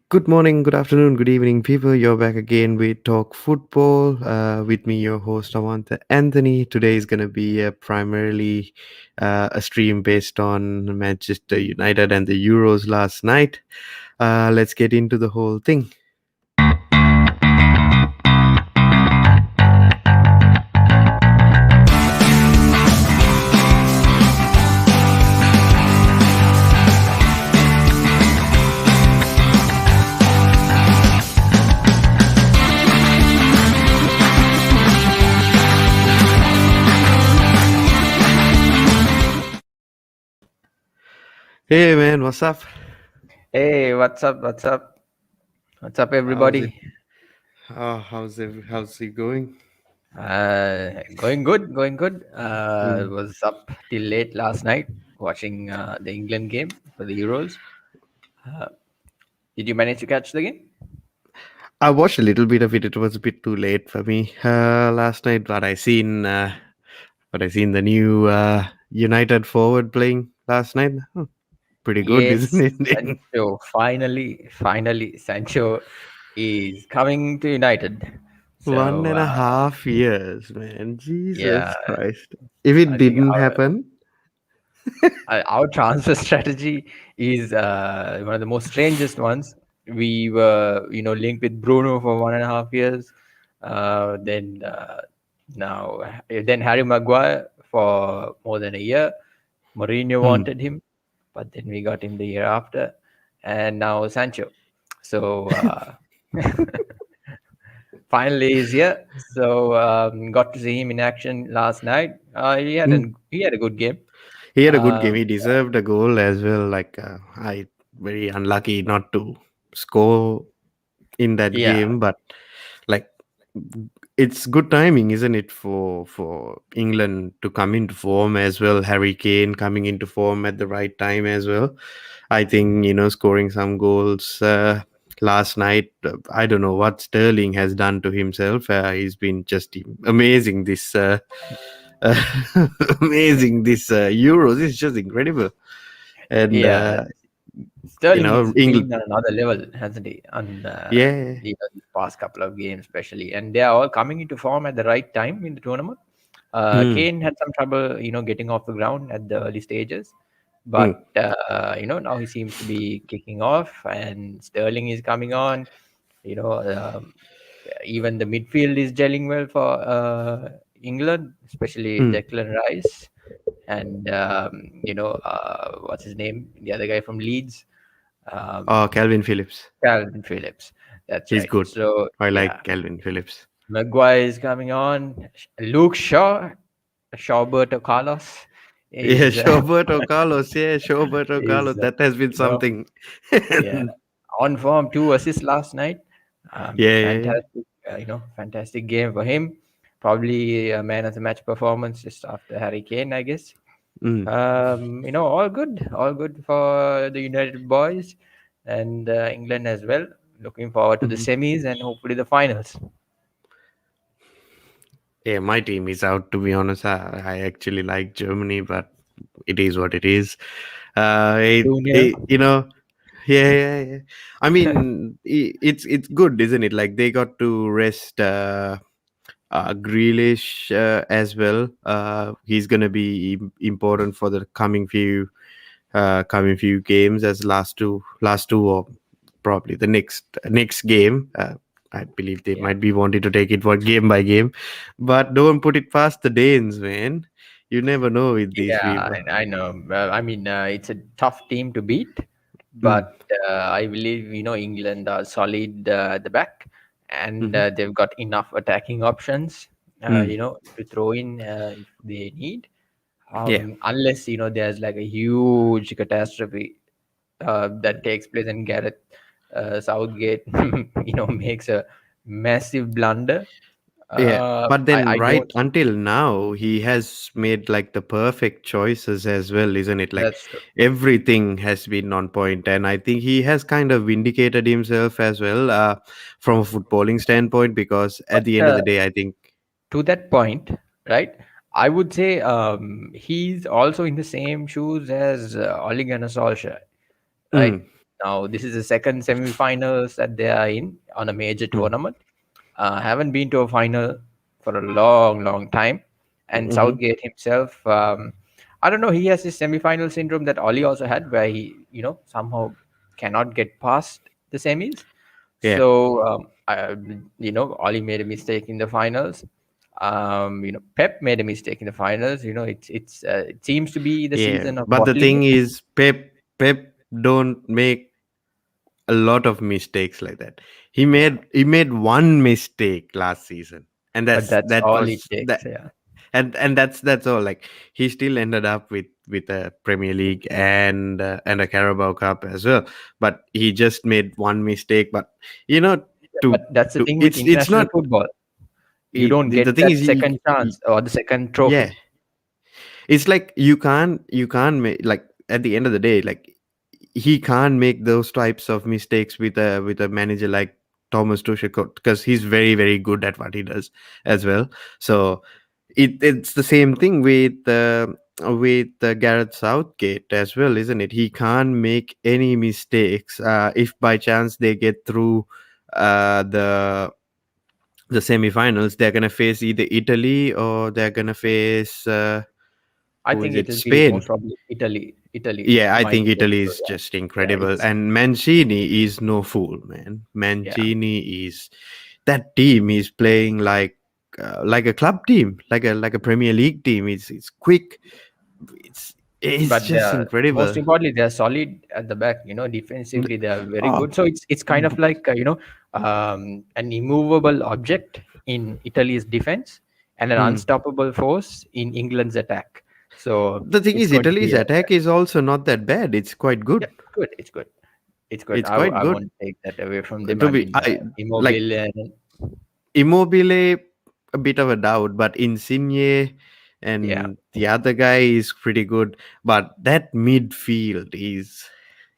Good morning, good afternoon, good evening, people. You're back again with Talk Football. With me, your host, Avanta Anthony. Today is going to be primarily a stream based on Manchester United and the Euros last night. Let's get into the whole thing. Hey, man, what's up? Hey, what's up? What's up? What's up, How's it? everybody? How's it going? Going good, going good. Mm. Was up till late last night watching the England game for the Euros. Uh, did you manage to catch the game? I watched a little bit of it. It was a bit too late for me last night, but I seen the new United forward playing last night. Pretty good, isn't Yes, it? Sancho. Finally, Sancho is coming to United. One So, and a half years, man. yeah, Jesus Christ. If it I think didn't happen, our transfer strategy is one of the most strangest ones. We were, linked with Bruno for 1.5 years. Then now, then Harry Maguire for more than a year. Mourinho hmm. wanted him, but then we got him the year after, and now Sancho. So finally he's here. So got to see him in action last night. Hmm. He had a good game. He had a good game. Um, He deserved a goal as well. I very unlucky not to score in that yeah, game, but like it's good timing, isn't it, for England to come into form as well. Harry Kane coming into form at the right time as well. I think scoring some goals last night. I don't know what Sterling has done to himself. He's been just amazing this uh, amazing this Euros. It's just incredible, and yeah. Sterling's England. been on another level, hasn't he? On Yeah. these past couple of games, especially, and they are all coming into form at the right time in the tournament. Hmm. Kane had some trouble, getting off the ground at the early stages, Hmm. but now he seems to be kicking off, and Sterling is coming on. You know, even the midfield is gelling well for England, especially Hmm. Declan Rice and what's his name, the other guy from Leeds. Oh, um, Calvin Phillips. Calvin Phillips. That's He's right. good. So I yeah, like Calvin Phillips. Maguire is coming on. Luke Shaw, Shawberto Carlos Yeah, is Roberto Carlos. Yeah, Roberto is Carlos. That has been you know something. yeah, on form. 2 assists last night. Yeah, yeah, yeah. Fantastic, fantastic game for him. Probably a man of the match performance just after Harry Kane, I guess. Mm, All good for the United boys and England as well. Looking forward to the mhm. semis and hopefully the finals. Yeah, my team is out, to be honest. I actually like Germany, but it is what it is. 2-0. Yeah, yeah, yeah. I mean, it's good, isn't it? Like they got to rest Grealish as well. He's gonna be important for the coming few games as last two or probably the next game. I believe they Yeah, might be wanting to take it for game by game, but don't put it past the Danes, man. You never know with these yeah, people. I know. I mean, it's a tough team to beat, Mm, but I believe England are solid at the back, and hmm. they've got enough attacking options. Mm, To throw in if they need. yeah, Unless there's like a huge catastrophe that takes place and Gareth Southgate makes a massive blunder. yeah. But then, I right don't. until now, he has made like the perfect choices as well, isn't it? Like That's true. everything has been on point, and I think he has kind of vindicated himself as well from a footballing standpoint. Because at But the end of the day, I think. to that point, right? I would say he's also in the same shoes as Ole Gunnar Solskjaer, right? Mm, Now this is the second semi-finals that they are in on a major Mm. tournament. Haven't been to a final for a long, long time. And Mhm. Southgate himself, I don't know, he has this semi-final syndrome that Oli also had, where he, somehow cannot get past the semis. Yeah. So, Oli made a mistake in the finals. Pep made a mistake in the finals. It seems to be the Yeah. season of But the bottling thing it. is, Pep don't make a lot of mistakes like that. He made one mistake last season, and But that's that all it was takes. that. Yeah. And that's all. Like, he still ended up with a Premier League and a Carabao Cup as well. But he just made one mistake. But you know, to But that's the to thing with it's international not. football. You don't The get thing that is, second chance or the second yeah, trophy. it's like you can't make, like, at the end of the day, like, he can't make those types of mistakes with a manager like Thomas Tuchel, because he's very, very good at what he does as well. So it's the same thing with Gareth Southgate as well, isn't it? He can't make any mistakes. If by chance they get through the semifinals, they're gonna face either Italy or they're gonna face I who is think it? it'll be Spain. most probably Italy. Italy Yeah, I might think get Italy through. is just Yeah, yeah, incredible, it's and Mancini is no fool, man. yeah. Mancini is that team is playing like a club team, like a Premier League team. It's quick. It's But just they're most incredible. importantly they're solid at the back. Defensively they are very Oh, good. So it's kind of like an immovable object in Italy's defense and an hmm. unstoppable force in England's attack. So The thing it's is, going to Italy's be a attack is also not that bad. It's quite good. yeah, good. It's good. It's good. It's I quite I good. won't take that away from them. To I be, mean, I like Immobile and Immobile, a bit of a doubt, but Insigne yeah, and the other guy is pretty good. But that midfield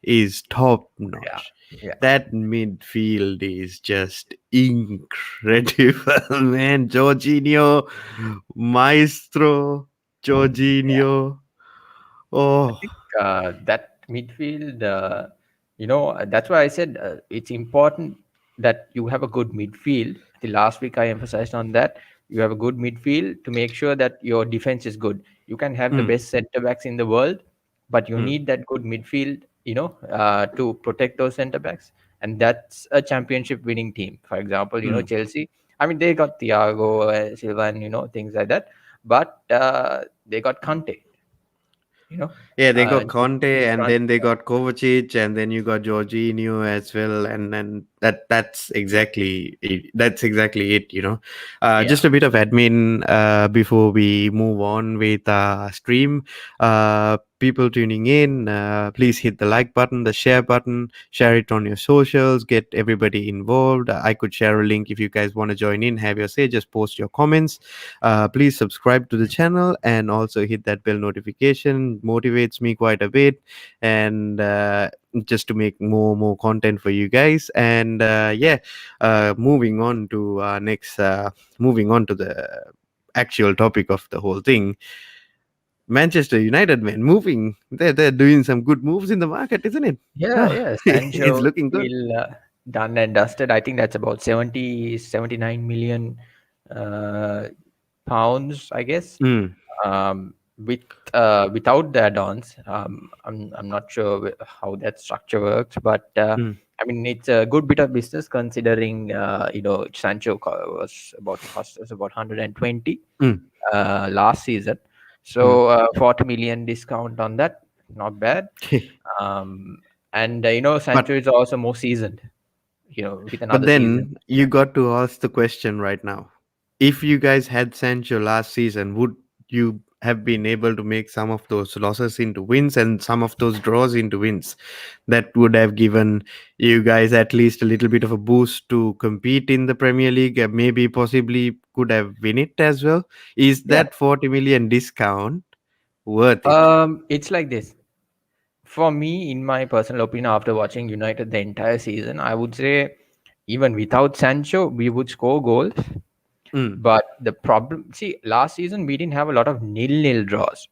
is top yeah, notch. yeah, That midfield is just incredible, man. Jorginho, Maestro, yeah. Jorginho. I Oh, think that midfield, that's why I said it's important that you have a good midfield. The last week I emphasized on that. You have a good midfield to make sure that your defense is good. You can have the mm, best center backs in the world, but you mm, need that good midfield, to protect those center backs. And that's a championship winning team. For example, mm. Chelsea. I mean, they got Thiago Silva and things like that, but they got Kante. You know, Yeah, they got new Conte, and then they transfer. got Kovacic, and then you got Jorginho as well, and that's exactly it. Yeah, Just a bit of admin before we move on with stream. People tuning in, please hit the like button, the share button, share it on your socials, get everybody involved. I could share a link if you guys want to join in, have your say, just post your comments. Please subscribe to the channel and also hit that bell notification. Motivates me quite a bit, and just to make more content for you guys. And yeah, moving on to the actual topic of the whole thing. Manchester United, man, moving. They're doing some good moves in the market, isn't it? yeah, Oh, yeah. it's Sancho looking good. still done and dusted. I think that's about 79 million uh, pounds, I guess. Mm, Um, with without the add-ons, I'm not sure how that structure works, but mm, I mean it's a good bit of business considering Sancho was about to cost us about 120 mm, last season. mm. So 40 million discount on that, not bad. Um, and Sancho but is also more seasoned, with But another season. then you got to ask the question right now. If you guys had Sancho last season, would you have been able to make some of those losses into wins and some of those draws into wins? That would have given you guys at least a little bit of a boost to compete in the Premier League, maybe possibly could have win it as well. Is Yeah. that 40 million discount worth it? It's like this. For me, in my personal opinion, after watching United the entire season, I would say even without Sancho, we would score goals. Mm, But the problem, see, last season we didn't have a lot of nil-nil draws,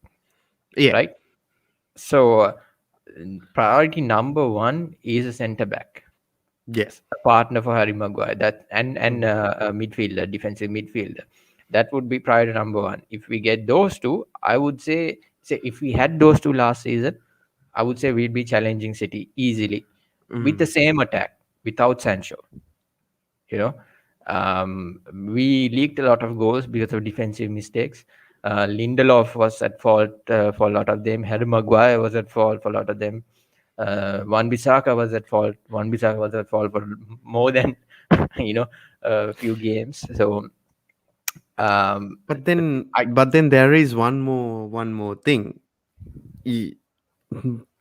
yeah. right? So priority number one is a centre back, Yeah. a partner for Harry Maguire, that and Mm. a midfielder, defensive midfielder. That would be priority number one. If we get those two, I would say if we had those two last season, I would say we'd be challenging City easily with the Mm. same attack without Sancho. You know, we leaked a lot of goals because of defensive mistakes. Lindelof was at fault for a lot of them. Harry Maguire was at fault for a lot of them. Wan Bissaka was at fault. Wan Bissaka was at fault for more than you know a few games. So um, I But then there is one more thing. E-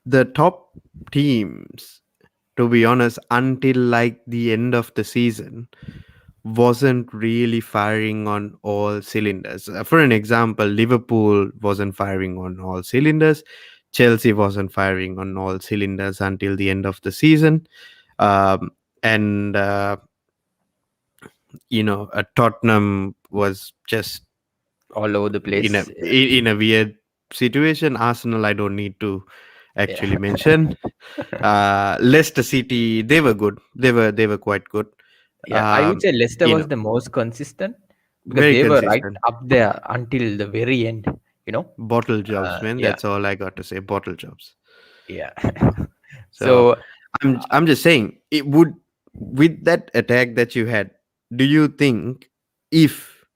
The top teams, to be honest, until like the end of the season, wasn't really firing on all cylinders. For an example, Liverpool wasn't firing on all cylinders. Chelsea wasn't firing on all cylinders until the end of the season. Um, and Tottenham was just all over the in a place. in a weird situation. Arsenal, I don't need to Yeah, actually mention. Leicester City, they were good. They were quite good. yeah. I would Um, say Leicester you was know, the most consistent because very they were right consistent. up there until the very end. You know. Bottle jobs, man. Yeah, That's all I got to say. Bottle jobs. yeah. So So I'm just saying, it would, with that attack that you had, do you think if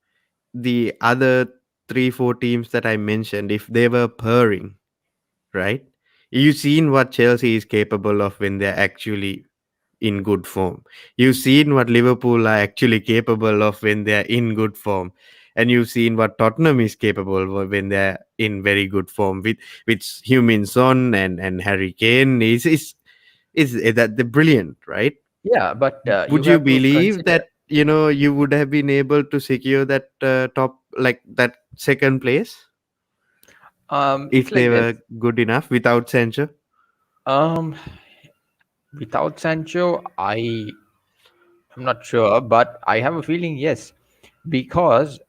the other 3-4 teams that I mentioned, if they were purring, right? You've seen what Chelsea is capable of when they're actually in good form. You've seen what Liverpool are actually capable of when they're in good form. And you've seen what Tottenham is capable of when they're in very good form with Heung-min Son and Harry Kane is that they're brilliant, right? yeah, but you Would you have to believe consider. that you would have been able to secure that top, like that second place, It's if like they this. were good enough without Sancho? Um, Without Sancho, I'm not sure, but I have a feeling yes, because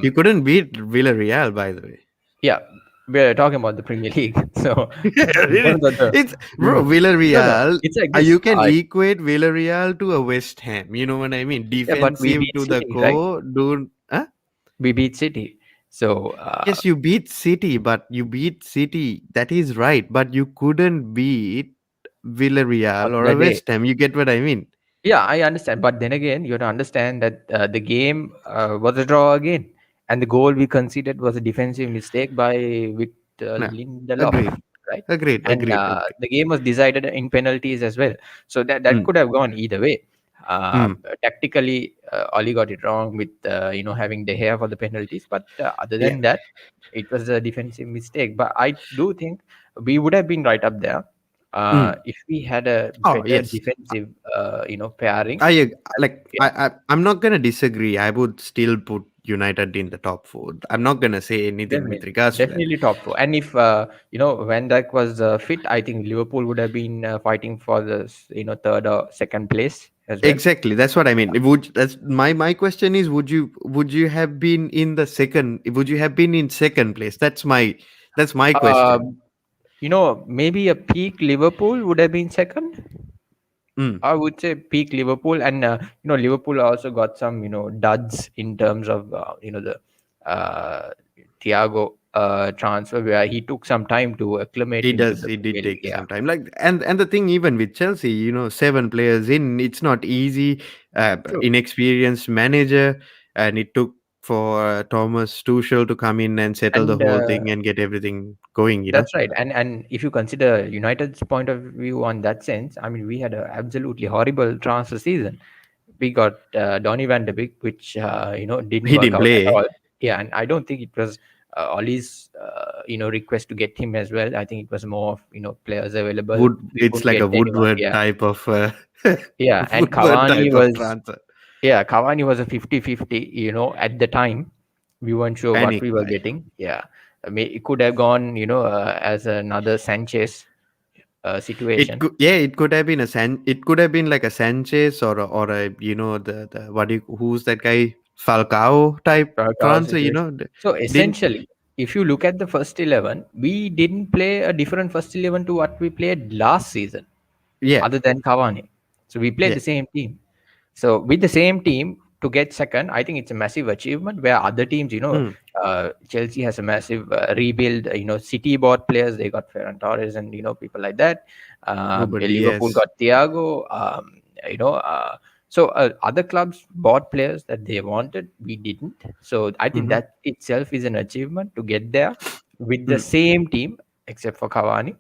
You couldn't beat Villarreal, by the way. yeah, we're talking about the Premier League, so in terms of the It's bro, no, no, Villarreal. it's like You this. can equate Villarreal to a West Ham. You know what I mean? Yeah, but we Defensive beat to the City, right? core. Don't. Huh? We beat City, so Yes, you beat City, but you beat City. That is right. But you couldn't beat on Villarreal or the a day. West Ham. You get what I mean? Yeah, I understand. But then again, you have to understand that the game was a draw again, and the goal we conceded was a defensive mistake by Victor No. Lindelof, Agreed. right? Agreed. And Agreed. Agreed. the game was decided in penalties as well. So that Mm. could have gone either way. Mm. Tactically, Oli got it wrong with having the hair for the penalties. But other Yeah. than that, it was a defensive mistake. But I do think we would have been right up there Mm. if we had a Oh better yes. defensive pairing. Yeah, I'm not gonna disagree. I would still put United in the top four. I'm not gonna say anything with definitely, regards to that. definitely top four. And if Van Dijk was fit, I think Liverpool would have been fighting for the third or second place as well. Exactly. That's what I mean. That's my question is, would you have been in the second? Would you have been in second place? That's my question. Um, Maybe a peak Liverpool would have been second. Mm. I would say peak Liverpool, and Liverpool also got some duds in terms of the Thiago transfer, where he took some time to acclimate It into does. the It did Premier League. take Yeah, some time. Like, and the thing, even with Chelsea, 7 players in, it's not easy. true. Inexperienced manager, and it took for Thomas Tuchel to come in and settle the And whole thing and get everything going. that's right. And if you consider United's point of view on that sense, I mean, we had an absolutely horrible transfer season. We got Donny van de Beek, which didn't He work didn't out at play. all. Yeah, and I don't think it was Ollie's request to get him as well. I think it was more of players available. Wood. We It's couldn't like get a anyone. Woodward Yeah, type of yeah, and Woodward Cavani type of was transfer. Cavani was a 50-50. At the time, we weren't sure what Panic we were buy. getting. Yeah, it could have gone as another Sanchez It situation. could, yeah, it could have been it could have been like a Sanchez or a the who's that guy, Falcao type Falcao transfer. situation. So Didn't essentially. if you look at the first 11, we didn't play a different first 11 to what we played last season, Yeah, other than Cavani. So we played yeah. the same team. So with the same team to get second, I think it's a massive achievement. Where other teams, Mm. Chelsea has a massive rebuild. City bought players; they got Ferran Torres and people like that. Ruben Liverpool Diaz. got Thiago. You know, so other clubs bought players that they wanted. We didn't. So I think Mm-hmm. that itself is an achievement to get there with the Mm. same team, except for Cavani.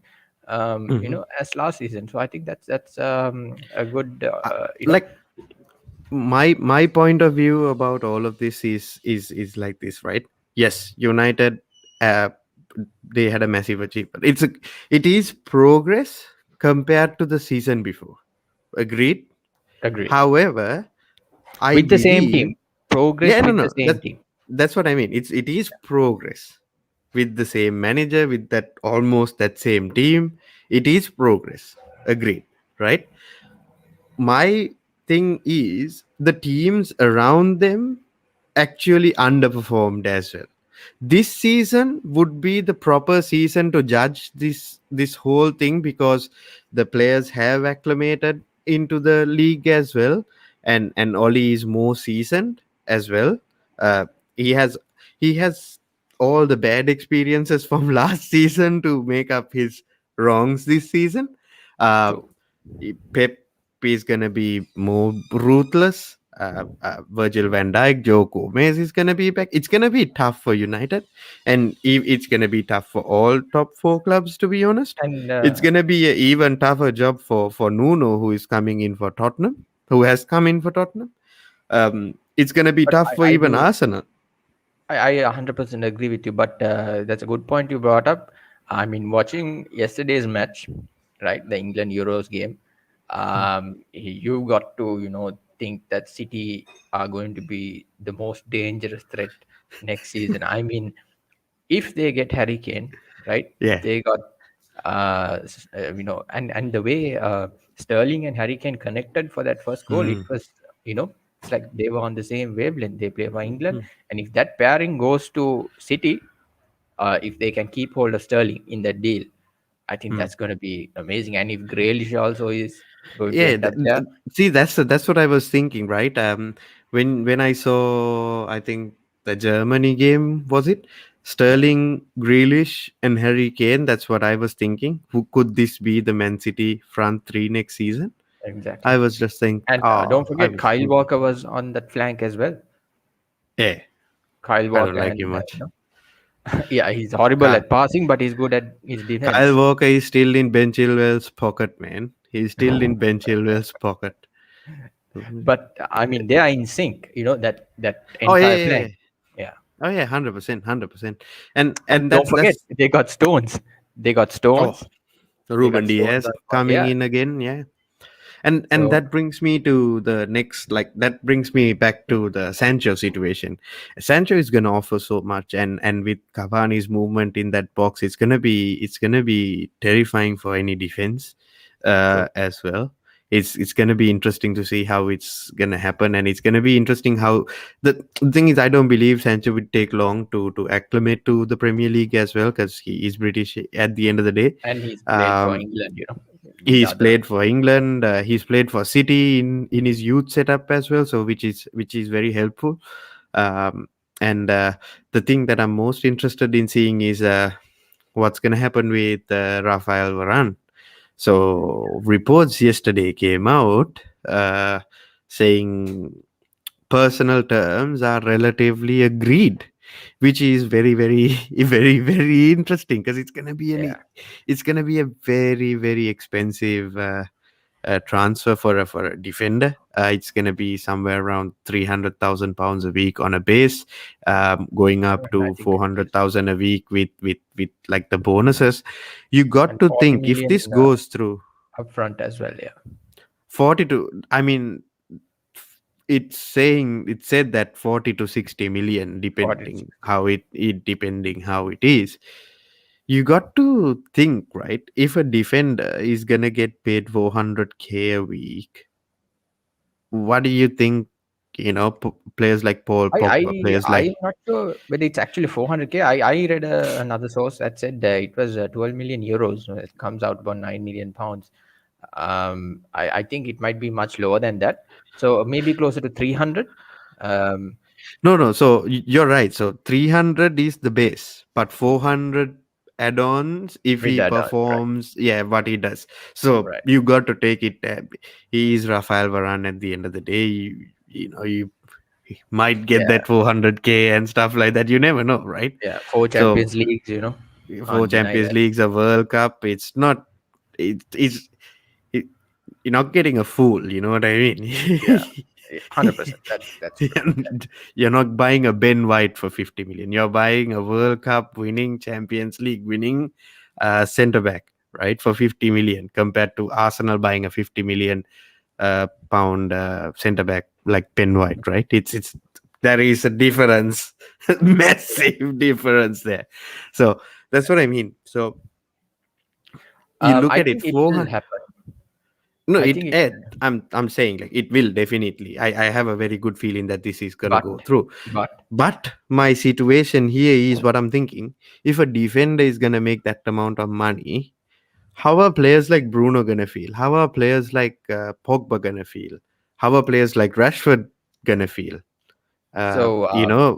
Mm-hmm. As last season. So I think that's a good. Like my point of view about all of this is like this, right? Yes, United, uh, they had a massive achievement. It is progress compared to the season before. Agreed. Agreed. However, I With the same believe, team, progress yeah, no, with the no, same team. that's what I mean. It is progress with the same manager, with that almost that same team. It is progress. Agreed, right? My thing is the teams around them actually underperformed as well. This season would be the proper season to judge this whole thing because the players have acclimated into the league as well, and Oli is more seasoned as well. uh, he has he has all the bad experiences from last season to make up his wrongs this season. uh, True. Pep is gonna be more ruthless. Virgil van Dijk, Joe Gomez is gonna be back. It's gonna be tough for United, and it's gonna be tough for all top four clubs. To be honest, And it's gonna be an even tougher job for Nuno, who is coming in for Tottenham, who has come in for Tottenham. It's gonna be but tough for I even do Arsenal. I 100% agree with you. But that's a good point you brought up. I mean, watching yesterday's match, right, the England Euros game, you got to think that City are going to be the most dangerous threat next season. I mean, if they get Harry Kane, right? Yeah. They got and the way Sterling and Harry Kane connected for that first goal, it Mm, was it's like they were on the same wavelength. They play for England, mm, and if that pairing goes to City, if they can keep hold of Sterling in that deal, I think mm. that's going to be amazing. And if Grealish also is going to Yeah, end up there, see, that's what I was thinking, right? When I saw, I think the Germany game, was it Sterling, Grealish, and Harry Kane? That's what I was thinking. Who could this be the Man City front three next season? I exactly. was just saying, And oh, don't I forget, was Kyle thinking, Walker was on that flank as well. yeah, Kyle I don't Walker like him and much. yeah, he's horrible Ka- at passing, but he's good at his Kyle defense. Walker is still in Ben Chilwell's pocket, man. He's still in Ben Chilwell's pocket. But I mean, they are in sync. That Oh yeah, entire yeah, yeah. flank. Yeah, Oh yeah, 100%, 100%. And and don't forget, that's they got Stones. They got oh, Stones. They Ruben got Stones Diaz on top. coming Yeah. in again, yeah. And So that brings me to the next, like that brings me back to the Sancho situation. Sancho is gonna offer so much, and with Cavani's movement in that box, it's gonna be terrifying for any defense, true. as well. It's gonna be interesting to see how it's gonna happen, and it's gonna be interesting how the thing is. I don't believe Sancho would take long to acclimate to the Premier League as well, because he is British at the end of the day. And he's played for Um, England. With the he's other. played for England. He's played for City in his youth setup as well, so which is very helpful. Um, and the thing that I'm most interested in seeing is what's going to happen with Rafael Varane. So reports yesterday came out saying personal terms are relatively agreed, which is very very very very interesting because Yeah, it's gonna be a very very expensive transfer for a defender. It's gonna be somewhere around £300,000 a week on a base, going up and I to think four it hundred is. thousand a week with like the bonuses. You got And to 40 think if million this goes through upfront as well. Yeah, 42. I mean, it said that 40 to 60 million, 40 to depending 60. how it is. You got to think, right? If a defender is gonna get paid 400K a week, what do you think players like Paul I I Pogba, players I'm like. not sure whether it's actually 400k. I read another source that said it was 12 million euros. It comes out about 9 million pounds. I think it might be much lower than that. So maybe closer to 300. Um, No, no. So you're right. So 300 is the base, but 400 add-ons if with he that on, right? performs, yeah, what he does. So Right. you got to take it. He is Rafael Varane at the end of the day. You might get Yeah. that 400k and stuff like that. You never know, right? Yeah. Four So Champions Leagues. for Can't deny Champions that. Leagues, a World Cup, it's not. It's it, you're not getting a fool. You know what I mean? Yeah. 100%. That's true. And you're not buying a Ben White for 50 million. You're buying a World Cup winning, Champions League winning centre back, right, for 50 million compared to Arsenal buying a 50 million pound centre back like Ben White, right? It's there is a difference, massive difference there. So that's what I mean. So you look I at it, think it will 400. happen. No, I think it, I'm saying like it will definitely. I have a very good feeling that this is gonna but go through. but But my situation here is what I'm thinking. If a defender is gonna make that amount of money, how are players like Bruno gonna feel? How are players like Pogba gonna feel? How are players like Rashford gonna feel? so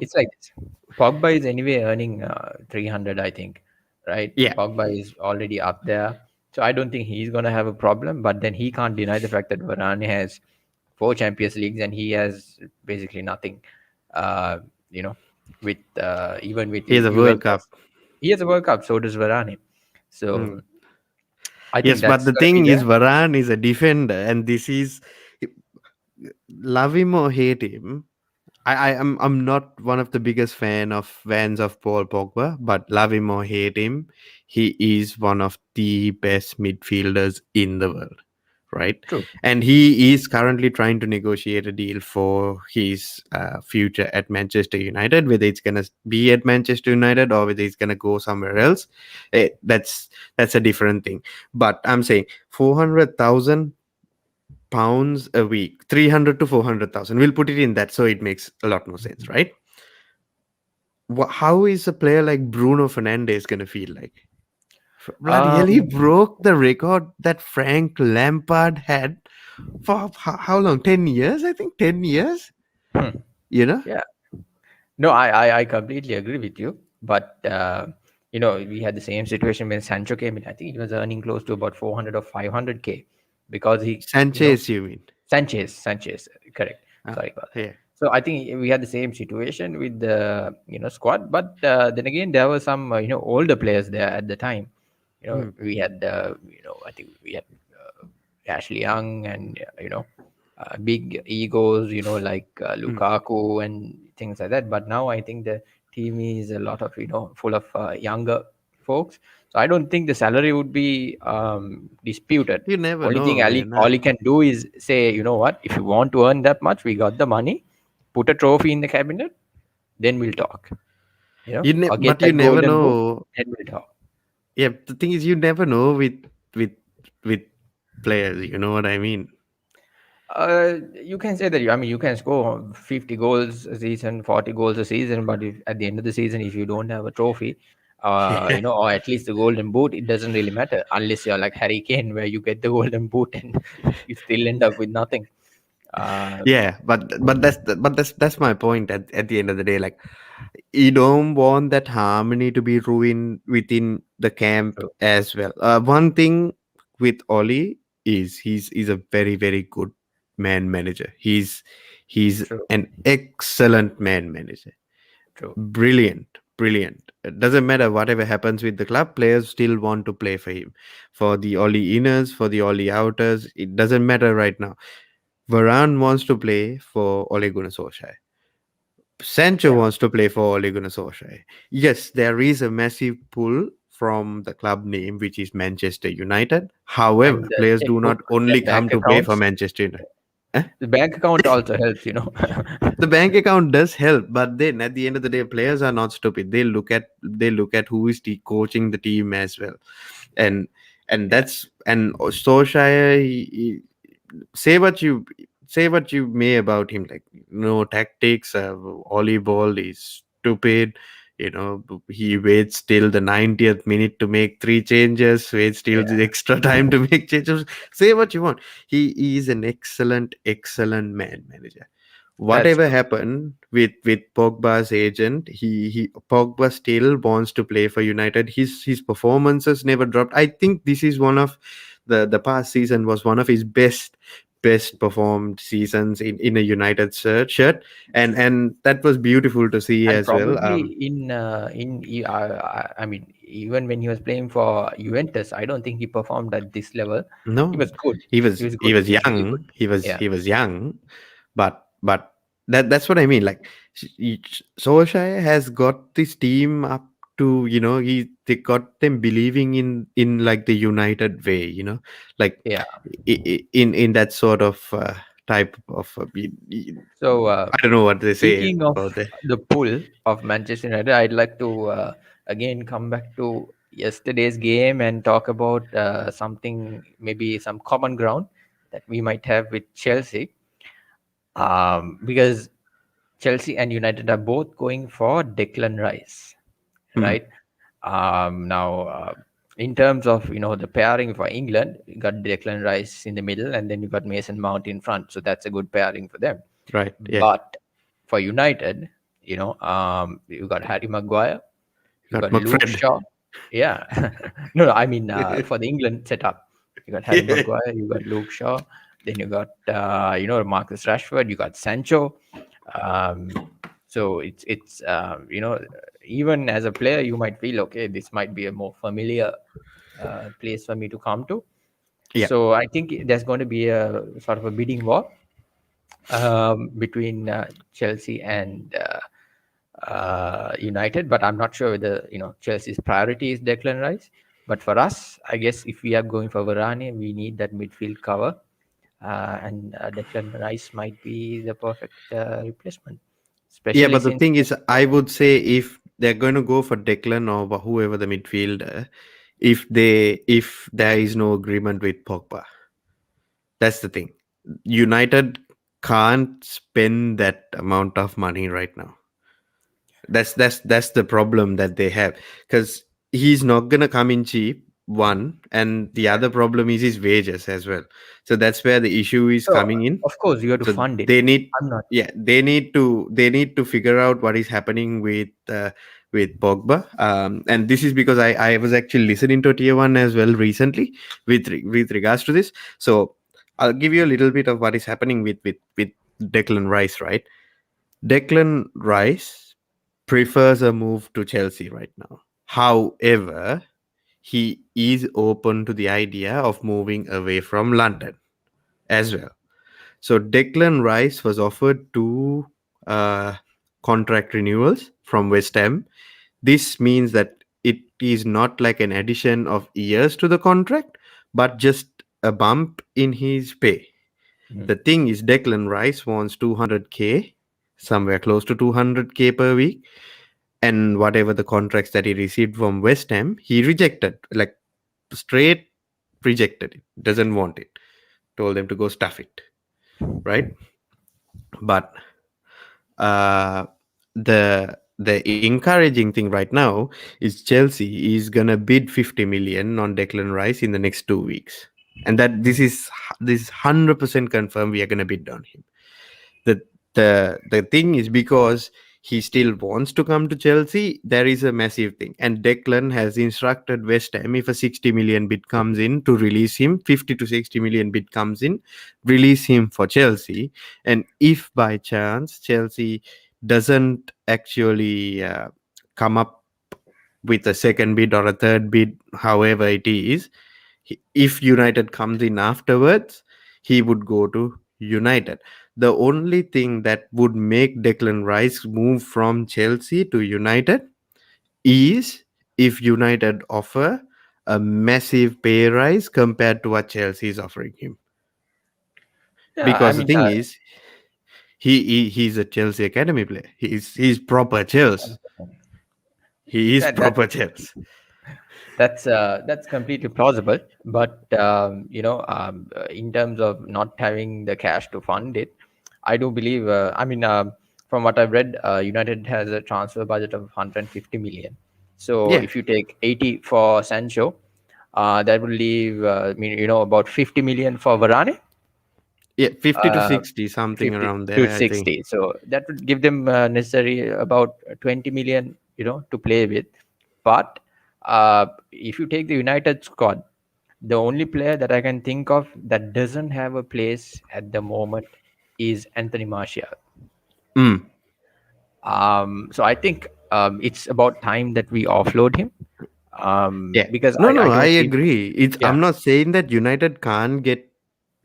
it's like this. Pogba is anyway earning 300, I think, right? Yeah, Pogba is already up there, so I don't think he's gonna have a problem. But then he can't deny the fact that Varane has four Champions Leagues and he has basically nothing. Uh, you know, with even with he has a World UFS, Cup. he has a World Cup. So does Varane. So Hmm. I think Yes, but that's the gonna be thing is, there. Varane is a defender, and this is love him or hate him. I'm not one of the biggest fans of Paul Pogba, but love him or hate him, he is one of the best midfielders in the world, right? True. And he is currently trying to negotiate a deal for his future at Manchester United. Whether it's gonna be at Manchester United or whether it's gonna go somewhere else, that's a different thing. But I'm saying 400,000 pounds a week, 300 to 400,000. We'll put it in that so it makes a lot more sense, right? How is a player like Bruno Fernandes going to feel like? Bloody hell, he Um, broke the record that Frank Lampard had for how long? 10 years, I think. 10 years, hmm, you know? yeah. No, I completely agree with you. But we had the same situation when Sancho came in. I think he was earning close to about 400 or 500k because Sanchez, you mean? Sanchez, correct. Sorry about that. Yeah. So I think we had the same situation with the squad, but then again there were some older players there at the time. Hmm. We had I think we had Ashley Young and big egos, like Hmm. Lukaku and things like that. But now I think the team is a lot of full of younger folks. So I don't think the salary would be disputed. You never Only thing know, Ali man. all he can do is say, you know what, if you want to earn that much, we got the money, put a trophy in the cabinet, then we'll talk. Or get But you that never golden boot, know. then we'll talk. Yeah, the thing is, you never know with with players. You know what I mean? You can say that. I mean, you can score 50 goals a season, 40 goals a season, but if at the end of the season, if you don't have a trophy, Yeah. or at least the golden boot, it doesn't really matter unless you're like Harry Kane, where you get the golden boot and you still end up with nothing. Um, Yeah, but that's my point at the end of the day. Like, you don't want that harmony to be ruined within the camp true, as well. One thing with Ollie is he's a very very good man manager. He's true, an excellent man manager. true. Brilliant, brilliant. It doesn't matter whatever happens with the club, players still want to play for him. For the Ollie inners, for the Ollie outers, it doesn't matter right now. Varane wants to play for Ole Gunnar Solskjaer. Sancho Yeah, wants to play for Ole Gunnar Solskjaer. Yes, there is a massive pull from the club name, which is Manchester United. and However, the players do not checkbook, only the come bank to play for accounts, Manchester United. Eh? the bank account also helps. The bank account does help, but then at the end of the day, players are not stupid. They look at who is coaching the team as well, and Yeah, that's and Solskjaer. Say what you say what you may about him, like no tactics. Volleyball is stupid. He waits till the 90th minute to make three changes. Waits till Yeah, the extra time to make changes. Say what you want. He is an excellent, excellent manager. that's Whatever true. happened with Pogba's agent, he Pogba still wants to play for United. His performances never dropped. I think this is one of the past season was one of his best performed seasons in a United shirt, and that was beautiful to see And as well. probably I mean, even when he was playing for Juventus, I don't think he performed at this level. He No, was good. he He was was he good. was He was really good. young. He was Yeah. he was young, but that's what I mean. Like Solskjaer has got this team up to they got them believing in like the United way. Like Yeah. in that sort of type of So, I don't know what they say speaking of about that. the pull of Manchester United, I'd like to again come back to yesterday's game and talk about something, maybe some common ground that we might have with Chelsea. Because Chelsea and United are both going for Declan Rice, Hmm, right? Now, in terms of the pairing for England, you got Declan Rice in the middle, and then you got Mason Mount in front. So that's a good pairing for them. right. Yeah. But for United, you got Harry Maguire, you Got got Luke McFred. Shaw. Yeah, no, I mean for the England setup, you got Harry Yeah. Maguire, you got Luke Shaw, then you got Marcus Rashford, you got Sancho. Um, so it's even as a player, you might feel okay. This might be a more familiar place for me to come to. Yeah. So I think there's going to be a sort of a bidding war between Chelsea and United, but I'm not sure whether Chelsea's priority is Declan Rice. But for us, I guess if we are going for Varane, we need that midfield cover, and Declan Rice might be the perfect replacement, Yeah, especially but the since thing is, I would say if they're going to go for Declan or whoever the midfielder, if there is no agreement with Pogba, that's the thing. United can't spend that amount of money right now. That's the problem that they have, because he's not gonna come in cheap. One, and the yeah. other problem is his wages as well. So that's where the issue is So coming in. of course you have to So fund it. they need, I'm not. yeah, they need to figure out what is happening with Pogba. And this is because I was actually listening to Tier One as well recently with regards to this. So I'll give you a little bit of what is happening with Declan Rice, right? Declan Rice prefers a move to Chelsea right now. However, he is open to the idea of moving away from London as well. So Declan Rice was offered two uh, contract renewals from West Ham. This means that it is not like an addition of years to the contract, but just a bump in his pay. Mhm. The thing is, Declan Rice wants 200k, somewhere close to 200k per week, and whatever the contracts that he received from West Ham, he rejected, like straight rejected it. Doesn't want it. Told them to go stuff it, right? But uh, the encouraging thing right now is Chelsea is gonna bid 50 million on Declan Rice in the next 2 weeks, and that this is 100% confirmed. We are gonna bid on him. The the the thing is, because he still wants to come to Chelsea, there is a massive thing. And Declan has instructed West Ham, if a 60 million bid comes in, to release him. 50 to 60 million bid comes in, release him for Chelsea. And if by chance Chelsea doesn't actually come up with a second bid or a third bid, however it is, if United comes in afterwards, he would go to United. The only thing that would make Declan Rice move from Chelsea to United is if United offer a massive pay rise compared to what Chelsea is offering him. Yeah, I Because the mean, thing is, he's a Chelsea academy player. He's proper Chelsea. He is that proper Chelsea. That's completely plausible, but in terms of not having the cash to fund it, I do believe. From what I've read, United has a transfer budget of 150 million. So Yeah, if you take 80 for Sancho, that will leave, about 50 million for Varane, yeah, 50 to uh, 60, something 50 around to there, I think. 60. So that would give them necessary about 20 million, to play with. But if you take the United squad, the only player that I can think of that doesn't have a place at the moment is Anthony Martial. Mm, So I think it's about time that we offload him, yeah. because No, I no, I don't see. agree. Yeah, I'm not saying that United can't get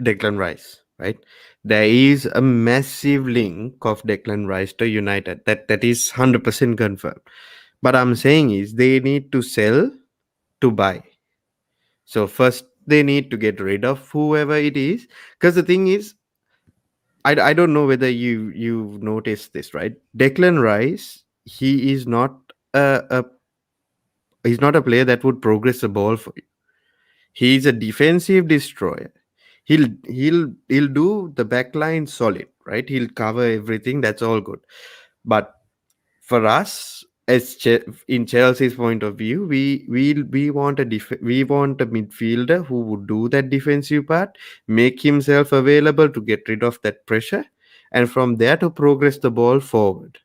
Declan Rice, right? There is a massive link of Declan Rice to United. That is 100% confirmed. But I'm saying is they need to sell to buy. So first they need to get rid of whoever it is. Because the thing is, I don't know whether you've noticed this, right? Declan Rice, he is not a he's not a player that would progress the ball for you. He's a defensive destroyer. He'll do the back line solid, right? He'll cover everything. That's all good. But for us, in Chelsea's point of view, we want we want a midfielder who would do that defensive part, make himself available to get rid of that pressure, and from there to progress the ball forward.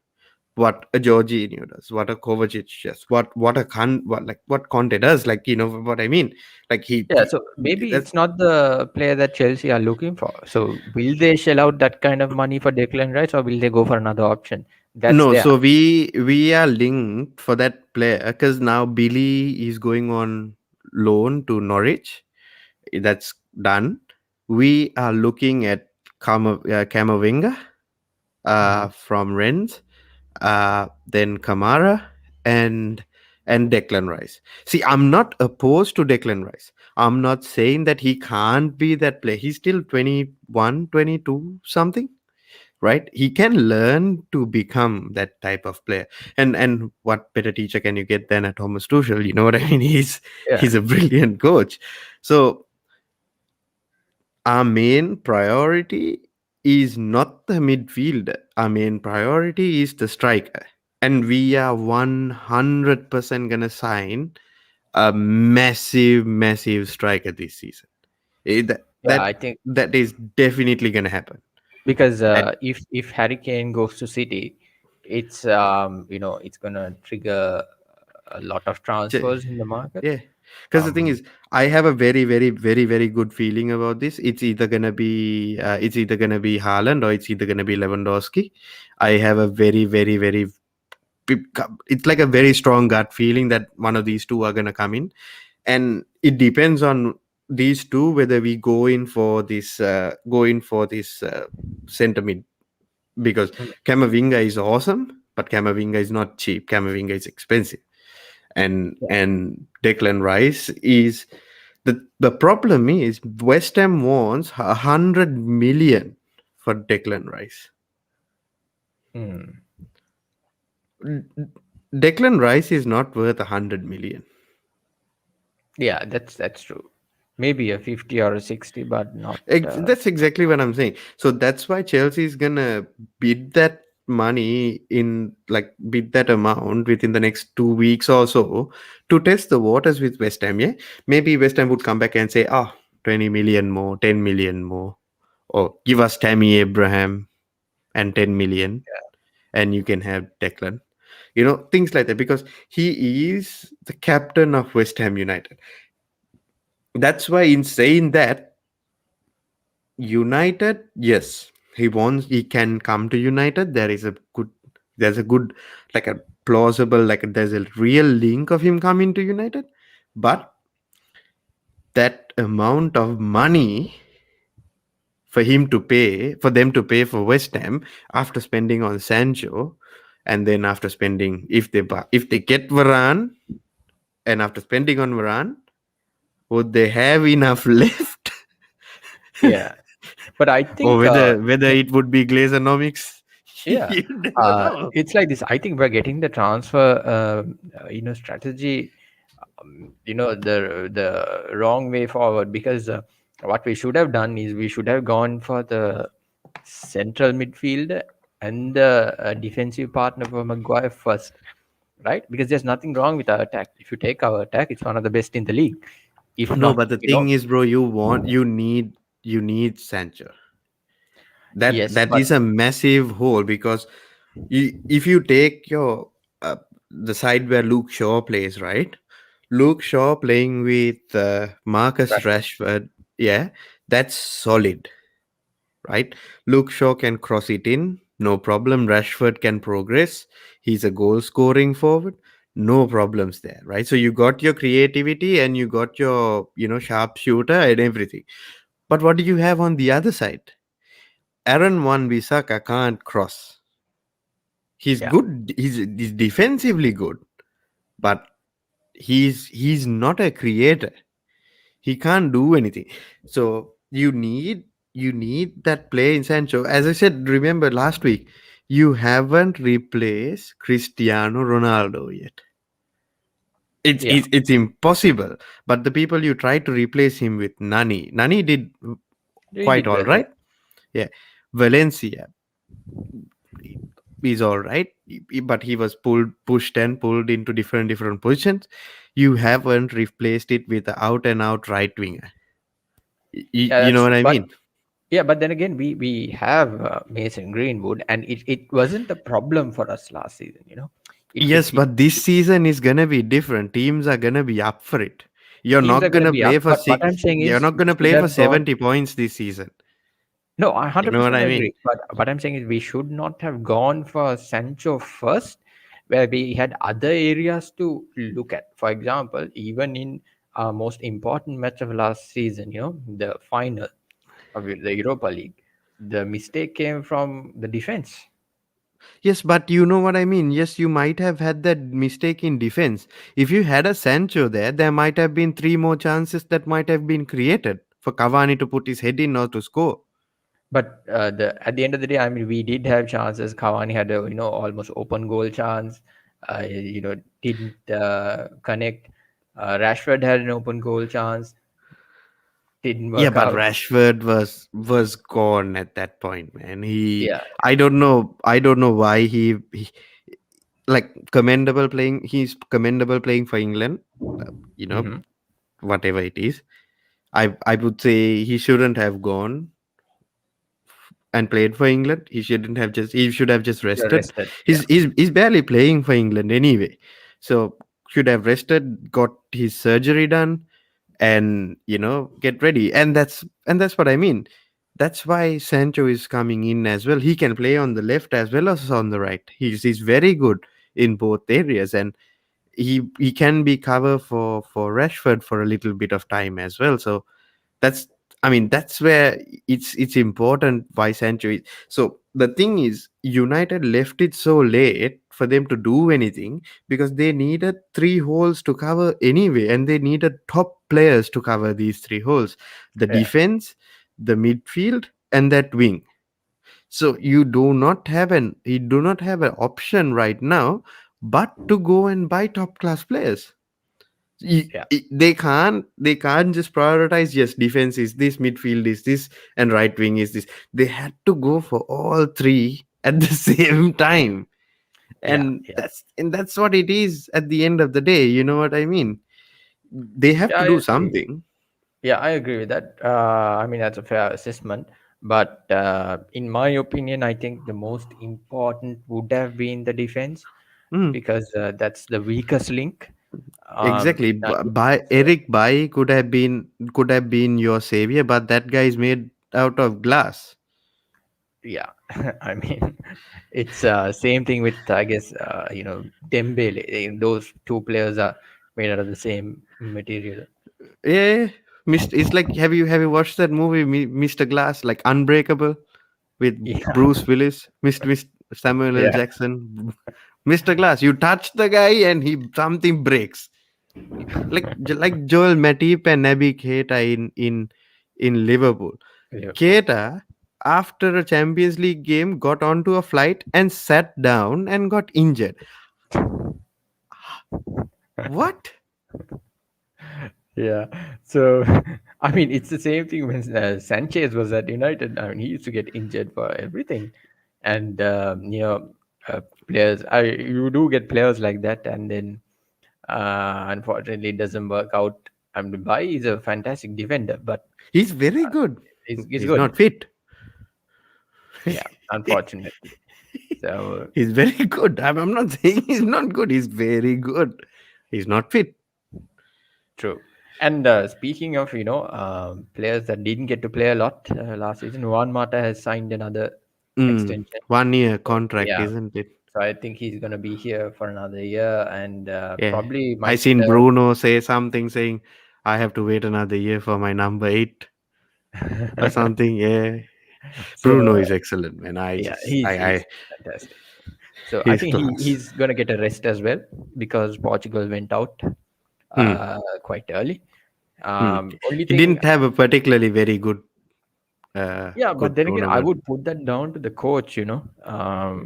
What a Jorginho does, what a Kovacic does, what Conte does, like what I mean, like yeah. So maybe that's it's not the player that Chelsea are looking for. So will they shell out that kind of money for Declan Rice, or will they go for another option? That's no. there. So we are linked for that player because now Billy is going on loan to Norwich. That's done. We are looking at Camavinga Mhm. from Rennes, then Kamara and Declan Rice. See, I'm not opposed to Declan Rice. I'm not saying that he can't be that player. He's still 21, 22 something, right? He can learn to become that type of player. And what better teacher can you get than a Thomas Tuchel? You know what I mean? Yeah, He's a brilliant coach. So our main priority is not the midfielder. Our main priority is the striker. And we are 100% going to sign a massive, massive striker this season. That, yeah. that, I think that is definitely going to happen. because And if Harry Kane goes to City, it's gonna trigger a lot of j- transfers in the market. yeah, because the thing Um, is, I have a very, very, very, very good feeling about this. It's either gonna be Haaland or it's either gonna be Lewandowski. I have a very, very, very it's like a very strong gut feeling that one of these two are going to come in, and it depends on these two whether we go in for this center mid, because mm, Camavinga is awesome, but Camavinga is not cheap. Camavinga is expensive, and yeah. Declan Rice is the problem is West Ham wants 100 million for Declan Rice. Mm. Declan Rice is not worth 100 million. Yeah, that's true. Maybe a 50 or a 60, but not. That's exactly what I'm saying. So that's why Chelsea is gonna bid that money in, like, bid that amount within the next 2 weeks or so to test the waters with West Ham. Yeah, maybe West Ham would come back and say, "Oh, 20 million more, 10 million more, or give us Tammy Abraham and 10 million, and you can have Declan." Things like that, because he is the captain of West Ham United. That's why, in saying that, United, yes, he can come to United. There's a good, like a plausible, like there's a real link of him coming to United. But that amount of money for them to pay for West Ham after spending on Sancho, and then after spending, if they get Varane, and after spending on Varane, would they have enough left? Yeah, but I Or think whether it would be Glazonomics, yeah, you never know. it's like this. I think we're getting the transfer strategy the wrong way forward, because what we should have done is we should have gone for the central midfielder and the defensive partner for Maguire first, right? Because there's nothing wrong with our attack. If you take our attack, it's one of the best in the league, if No, not, but the thing is, bro, you need Sancho. That yes, that but is a massive hole because if you take your the side where Luke Shaw plays, right? Luke Shaw playing with Marcus Rashford. Rashford, yeah, that's solid, right? Luke Shaw can cross it in, no problem. Rashford can progress. He's a goal scoring forward. No problems there, right? So you got your creativity and you got your, sharp shooter and everything. But what do you have on the other side? Aaron Wan Bissaka can't cross. He's Yeah, good. He's defensively good, but he's not a creator. He can't do anything. So you need that play in Sancho. As I said, remember last week, you haven't replaced Cristiano Ronaldo yet. It's yeah, it's, it's impossible. But the people you try to replace him with, Nani did he quite did all well. Yeah, right. Yeah, Valencia is all right, but he was pushed and pulled into different positions. You haven't replaced it with the out and out right winger. You, yeah, you that's know what true. I But mean? yeah, but then again, we have Mason Greenwood, and it wasn't a problem for us last season. Yes, but this season is gonna be different. Teams are gonna be up for it. You're teams are not going to gonna be up. play for But what I'm six. saying You're is, not we gonna should play for have gone. 70 points this season. No, I You know what 100% I agree. mean? But what I'm saying is, we should not have gone for Sancho first, where we had other areas to look at. For example, even in our most important match of last season, the final of the Europa League, the mistake came from the defense. Yes, but you know what I mean. Yes, you might have had that mistake in defense. If you had a Sancho there might have been three more chances that might have been created for Cavani to put his head in or to score. But the at the end of the day, I mean, we did have chances. Cavani had a almost open goal chance. Didn't connect. Rashford had an open goal chance. Didn't Yeah, work but out. Rashford was gone at that point, man. Yeah. I don't know why like commendable playing. He's commendable playing for England. You know, Hmm. whatever it is. I would say he shouldn't have gone and played for England. He should have just You're rested. rested. Yeah. He's barely playing for England anyway. So should have rested, got his surgery done, and get ready. And that's what I mean. That's why Sancho is coming in as well. He can play on the left as well as on the right. He's very good in both areas, and he can be cover for Rashford for a little bit of time as well. So that's that's where it's important why Sancho is. So the thing is, United left it so late for them to do anything because they needed three holes to cover anyway, and they needed top players to cover these three holes: the Yeah. defense, the midfield, and that wing. So you do not have an option right now but to go and buy top class players. Yeah. They can't just prioritize, yes, defense is this, midfield is this, and right wing is this. They had to go for all three at the same time. Yeah. and Yeah. that's and that's what it is at the end of the day. You know what I mean? They have Yeah. to I do agree. something. Yeah, I agree with that. I mean, that's a fair assessment. But in my opinion, I think the most important would have been the defense, Mm, because that's the weakest link. exactly. In our By defense. So Eric Bai could have been your savior, but that guy is made out of glass. yeah, I mean, it's same thing with, I guess, Dembele. Those two players are made out of the same material. Yeah, it's like, have you watched that movie, Mr. Glass, like Unbreakable, with Yeah, Bruce Willis, Mr. Samuel L. yeah, Jackson. Mr. Glass, you touch the guy and he something breaks. Like Joel Matip and Naby Keita in Liverpool. Liverpool. Keita, after a Champions League game, got onto a flight and sat down and got injured. What? Yeah. So, I mean, it's the same thing when Sanchez was at United. I mean, he used to get injured for everything, and uh, players. You do get players like that, and then unfortunately, it doesn't work out. I mean, Bai is a fantastic defender, but He's very good. he's He's good. not fit. Yeah, unfortunately. So He's very good. I'm not saying he's not good. He's very good. He's not fit. true. And speaking of players that didn't get to play a lot last season, Juan Mata has signed another Mm, extension. 1 year So, contract, yeah, isn't it? so I think he's gonna be here for another year, and Yeah. probably I might. seen Bruno say something saying, I have to wait another year for my number 8 or something. Yeah. Bruno So is excellent, man. yeah, he's fantastic. So I He's think class. he's gonna get a rest as well because Portugal went out Hmm. quite early. Hmm. Only He thing, didn't have a particularly very yeah, but good then again, I tournament. would put that down to the coach.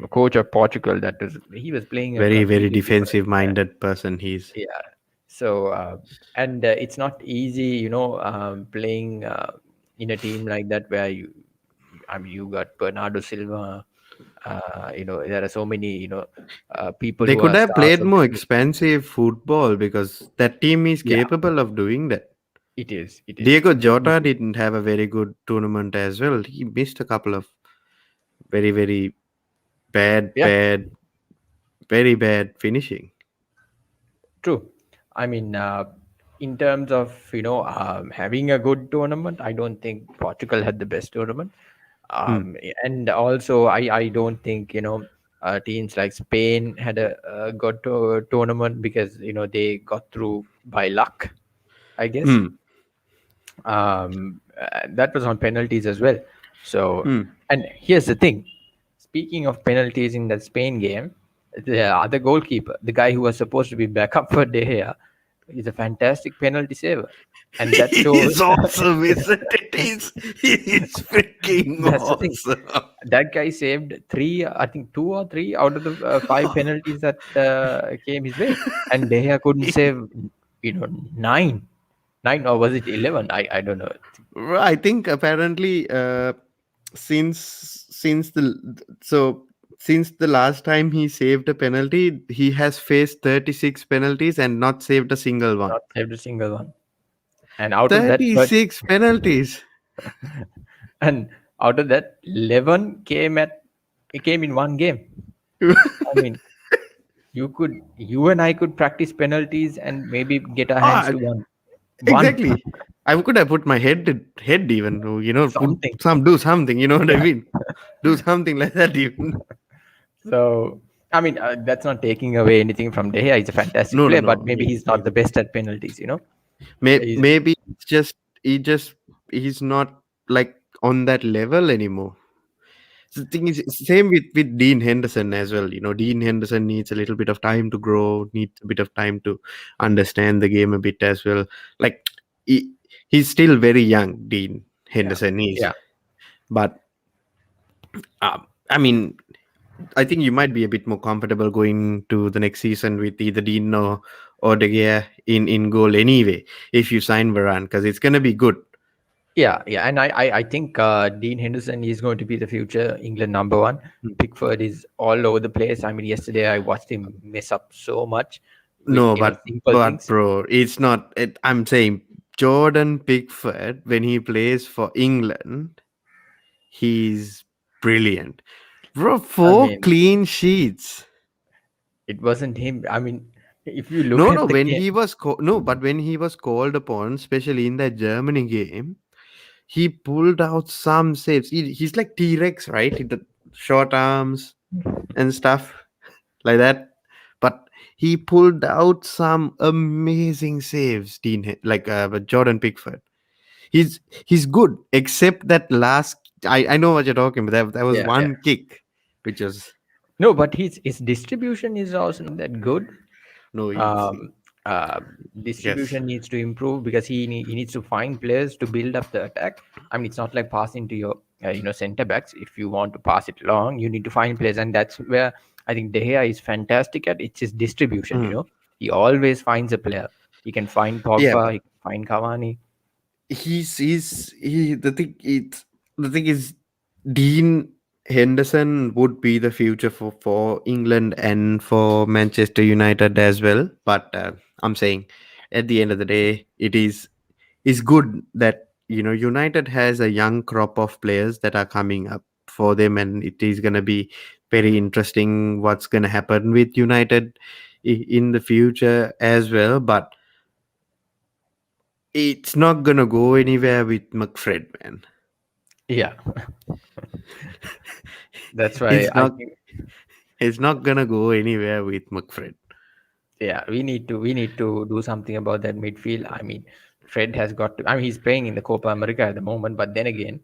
Coach of Portugal. He was playing a Very, very completely different. defensive minded person he's. Yeah. So and it's not easy, playing in a team like that where I mean, you got Bernardo Silva. There are so many, people They who could are have stars played of the more team. expensive football because that team is Yeah, capable of doing that. it is. It is Diego Jota definitely. didn't have a very good tournament as well. He missed a couple of very, very bad, Yeah, very bad finishing. true. I mean, in terms of having a good tournament, I don't think Portugal had the best tournament. Hmm. And also, I don't think teams like Spain had a good tournament because they got through by luck, I guess. Hmm. That was on penalties as well. So, Hmm. and here's the thing: speaking of penalties in that Spain game, the other goalkeeper, the guy who was supposed to be backup for De Gea, is a fantastic penalty saver, and that shows. He's awesome, isn't it? He's freaking That's the thing. awesome. That guy saved three, I think two or three out of the five penalties that came his way, and De Gea couldn't save, nine, nine or was it 11? I don't know. I think apparently since the so since the last time he saved a penalty, he has faced 36 penalties and not saved a single one. Not saved a single one. And out of that, but 36 penalties. and out of that, 11 came in one game. I mean, you and I could practice penalties and maybe get our hands Ah, to one, exactly. I could have put my head even, put something. do something, you know what I Yeah. mean? Do something like that even. So, I mean, that's not taking away anything from De Gea. He's a fantastic No, no, player, but no. maybe he's not the best at penalties. He's, Maybe it's just he's not like on that level anymore. So the thing is, it's same with Dean Henderson as well. Dean Henderson needs a little bit of time to grow, needs a bit of time to understand the game a bit as well. Like he's still very young, Dean yeah, Henderson is. yeah, But I mean, I think you might be a bit more comfortable going to the next season with either Dean or De Gea in goal anyway. If you sign Varane, because it's gonna be good. yeah. And I think Dean Henderson is going to be the future England number one. Hmm. Pickford is all over the place. I mean, yesterday I watched him mess up so much with No, even but simple but things. bro, it's not. I'm saying Jordan Pickford when he plays for England, he's brilliant. Bro, I 4 mean, clean sheets. it wasn't him. I mean, if you look No, no, at the when game, he was no, but when he was called upon, especially in that Germany game, he pulled out some saves. He's like T-Rex, right? The short arms and stuff like that. But he pulled out some amazing saves, like Jordan Pickford. He's good, except that last. I know what you're talking about. That was yeah, yeah. one kick, which was No, but his distribution is also not that good. no. Um, uh, Yes. Distribution needs to improve because he needs to find players to build up the attack. I mean, it's not like passing to your center backs. If you want to pass it long, you need to find players, and that's where I think De Gea is fantastic at. It's his distribution. Mm. He always finds a player. He can find Yeah, Pogba. find Cavani. The thing is, Dean Henderson would be the future for England and for Manchester United as well. But I'm saying, at the end of the day, it's good that United has a young crop of players that are coming up for them, and it is going to be very interesting what's going to happen with United in the future as well. But it's not going to go anywhere with McFred, man. Yeah, that's why it's I not think. it's not going to go anywhere with McFred. Yeah, we need to do something about that midfield. I mean, Fred has got to. I mean, he's playing in the Copa America at the moment, but then again,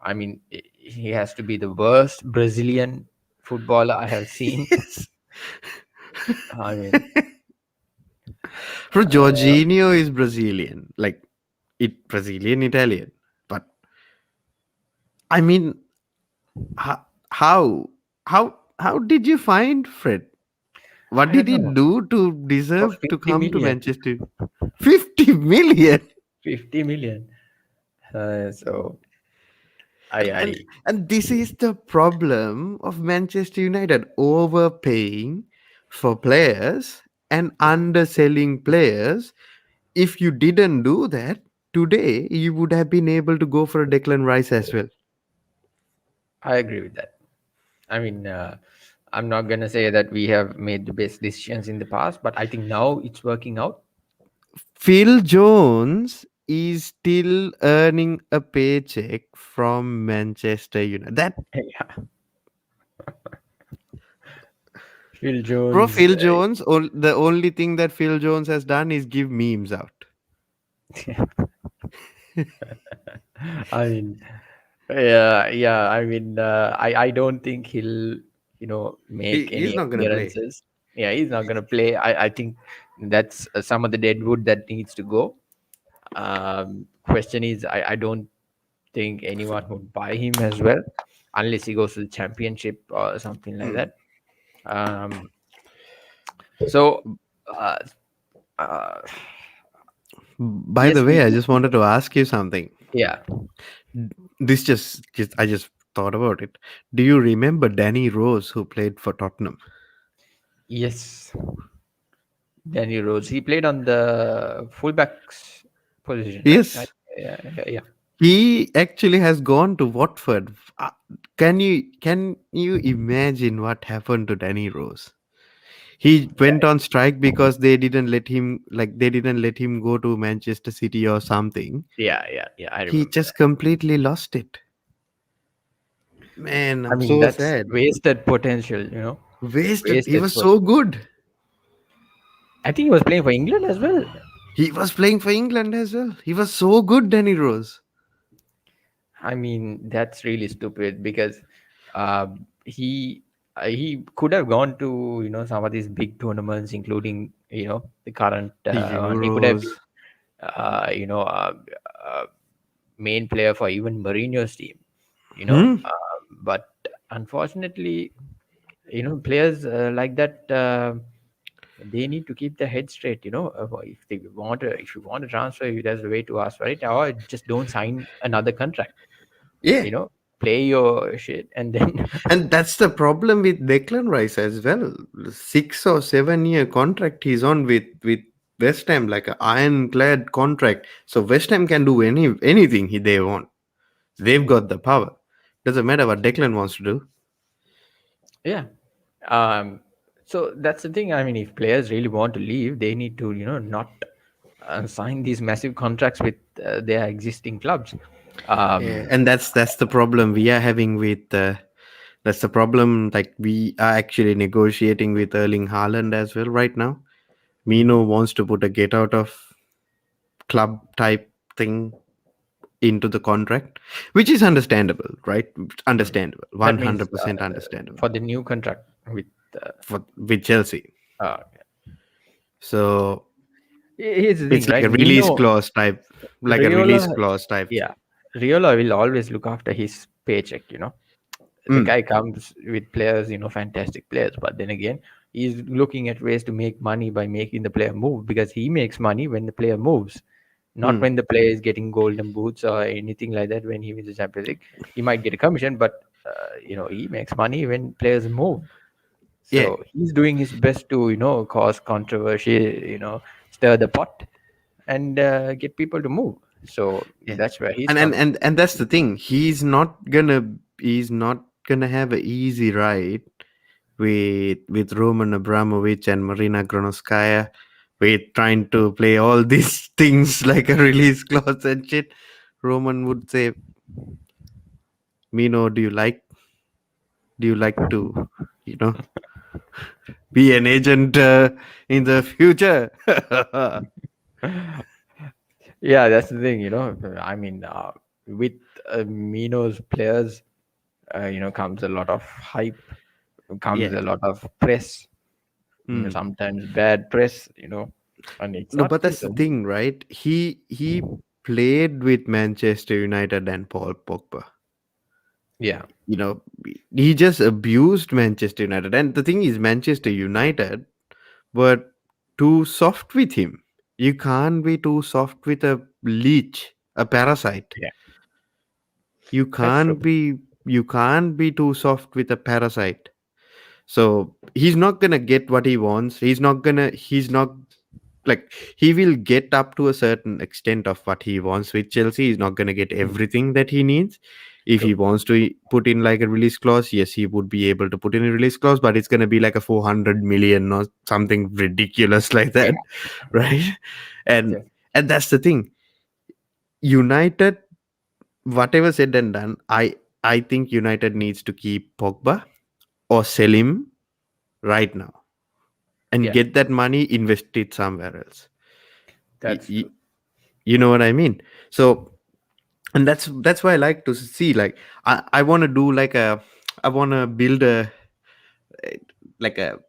I mean, he has to be the worst Brazilian footballer I have seen. Yes. I mean, For uh, Jorginho is Brazilian, like it Brazilian Italian. But I mean, ho- how how did you find Fred? What I did don't he know, do to for deserve to 50 come to million, Manchester? 50 million. 50 million. So I And this is the problem of Manchester United overpaying for players and underselling players. If you didn't do that today, you would have been able to go for a Declan Rice as well. I agree with that. I mean, I'm not gonna say that we have made the best decisions in the past, but I think now it's working out. Phil Jones is still earning a paycheck from Manchester United. That Yeah, Phil bro, Jones. Phil Jones. The only thing that Phil Jones has done is give memes out. I mean, yeah, yeah. I mean, I don't think he'll, make He's any not gonna play. appearances. Yeah, he's not gonna play. I think that's some of the dead wood that needs to go. Question is, I don't think anyone would buy him as well, unless he goes to the championship or something like Mm. that. Um, so, uh, uh, By yes, the way, I just wanted to ask you something. yeah, This just I just thought about it. Do you remember Danny Rose who played for Tottenham? yes. Danny Rose. He played on the fullbacks position, right? Yes, Yeah, yeah, yeah. he actually has gone to Watford. Can you imagine what happened to Danny Rose? He went on strike because they didn't let him go to Manchester City or something. Yeah, yeah, yeah. I He remember just that. completely lost it. Man, I I'm mean, so that's sad. wasted potential. Wasted. He Wasted was pot. so good. I think he was playing for England as well. He was playing for England as well. He was so good, Danny Rose. I mean, that's really stupid because uh, he could have gone to some of these big tournaments, including the current one. He could have been Euros. uh, you know uh, uh, main player for even Mourinho's team. Hmm? But unfortunately, players like that, they need to keep their head straight. If you want to transfer, there's a way to ask for it, or just don't sign another contract. Yeah. You know, play your shit, and then And that's the problem with Declan Rice as well. 6 or 7 year contract he's on with West Ham, like an ironclad contract. So West Ham can do anything they want. They've got the power. Doesn't matter what Declan wants to do. yeah. Um, so that's the thing. I mean, if players really want to leave, they need to not sign these massive contracts with their existing clubs. Yeah, Um, and that's the problem we are having with. That's the problem. Like we are actually negotiating with Erling Haaland as well right now. Mino wants to put a get out of club type thing into the contract, which is understandable, right? mm. Understandable, That means 100% understandable for the new contract with. for with Chelsea. Okay. So Here's the thing, it's like right? a release Mino, clause type, like a release Riola, clause type yeah, thing. Riola will always look after his paycheck. The Mm. guy comes with players, fantastic players, but then again, he's looking at ways to make money by making the player move because he makes money when the player moves. Not mm, when the player is getting golden boots or anything like that. When he wins the Champions League, he might get a commission, but he makes money when players move. yeah, So he's doing his best to cause controversy, stir the pot, and get people to move. So yeah. that's where he's And coming. that's the thing. He's not gonna have a easy ride with Roman Abramovich and Marina Granovskaya, with trying to play all these things like a release clause and shit. Roman would say, Mino, do you like to, you know, be an agent in the future? Yeah, that's the thing. I mean, with Mino's players, comes a lot of hype, comes Yeah. a lot of press. Hmm. Sometimes bad press. And it's No, not but his that's the thing, right? He played with Manchester United and Paul Pogba. Yeah, You know, he just abused Manchester United. And the thing is, Manchester United were too soft with him. You can't be too soft with a leech, a parasite. yeah, You that's true. can't be you can't be too soft with a parasite. So he's not gonna get what he wants. He's not like, he will get up to a certain extent of what he wants with Chelsea. He's not going to get Mm, everything that he needs. If he true. wants to put in like a release clause, yes, he would be able to put in a release clause, but it's going to be like a 400 million or something ridiculous like Yeah, that, right? And yes, and that's the thing. United, whatever said and done, I think United needs to keep Pogba or sell him right now and yeah, get that money, invest it somewhere else. Y- that's y- true. you know what I mean? So, and that's why I like to see, like, I want to do like a I want to build a like a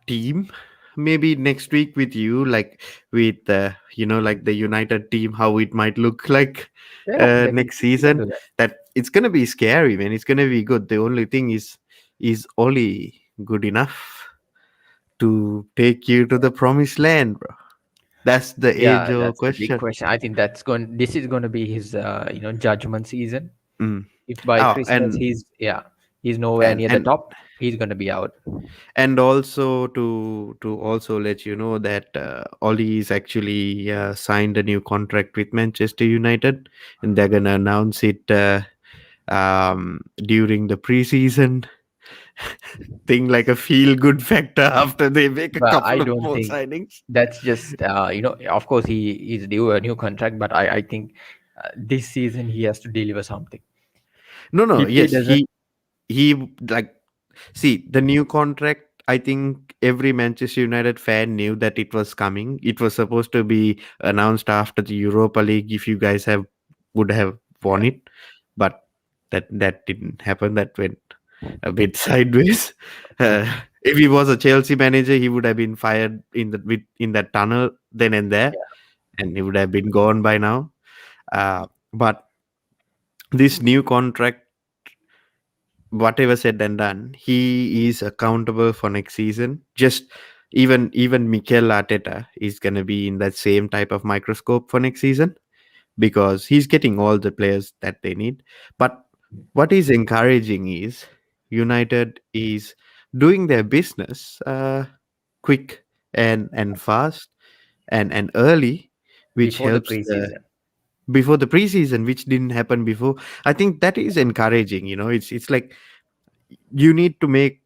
team maybe next week with you, like with like the United team, how it might look like Yeah, definitely next we can season. do that. That it's gonna be scary, man. It's gonna be good. The only thing is only good enough to take you to the promised land, bro. That's the age Yeah, old that's the big question. question. I think this is going to be his judgment season. Mm. If by Oh, Christmas he's nowhere and near the and top, he's going to be out. and also to also let you know that Oli is actually signed a new contract with Manchester United, and they're gonna announce it during the preseason thing, like a feel good factor after they make a But I couple of don't more think signings. that's just of course he is due a new contract, but I think this season he has to deliver something. No, no, If he yes, doesn't, he like, see, the new contract, I think every Manchester United fan knew that it was coming. It was supposed to be announced after the Europa League if you guys would have won yeah, it, but that didn't happen. That went a bit sideways. Uh, if he was a Chelsea manager, he would have been fired in that tunnel then and there, yeah, and he would have been gone by now. But this new contract, whatever said and done, he is accountable for next season. Just even Mikel Arteta is gonna be in that same type of microscope for next season, because he's getting all the players that they need. But what is encouraging is United is doing their business quick and fast and early, which before the helps the preseason. before the preseason, which didn't happen before. I think that is encouraging. It's like you need to make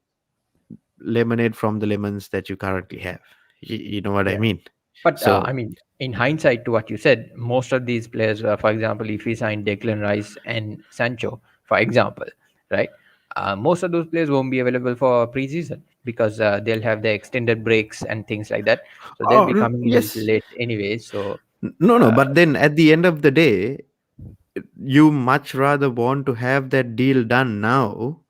lemonade from the lemons that you currently have. You know what I Yeah. mean? But So, I mean, in hindsight to what you said, most of these players, for example, if we sign Declan Rice and Sancho, for example, right? Most of those players won't be available for preseason because they'll have their extended breaks and things like that. So they'll be coming in a little yes, late anyway. So no, uh, but then at the end of the day, you much rather want to have that deal done now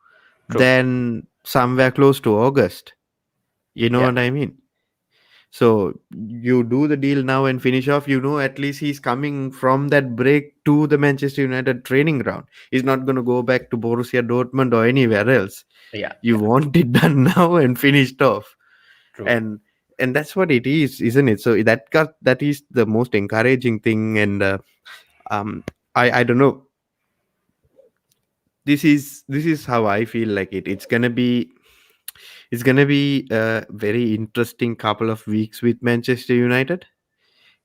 true. than somewhere close to August. You know Yeah. what I mean? So you do the deal now and finish off. At least he's coming from that break to the Manchester United training ground. He's not going to go back to Borussia Dortmund or anywhere else. Yeah. You Yeah. want it done now and finished off. True. And and that's what it is, isn't it? So that is the most encouraging thing. And um I don't know, this is how I feel like it's gonna be a very interesting couple of weeks with Manchester United.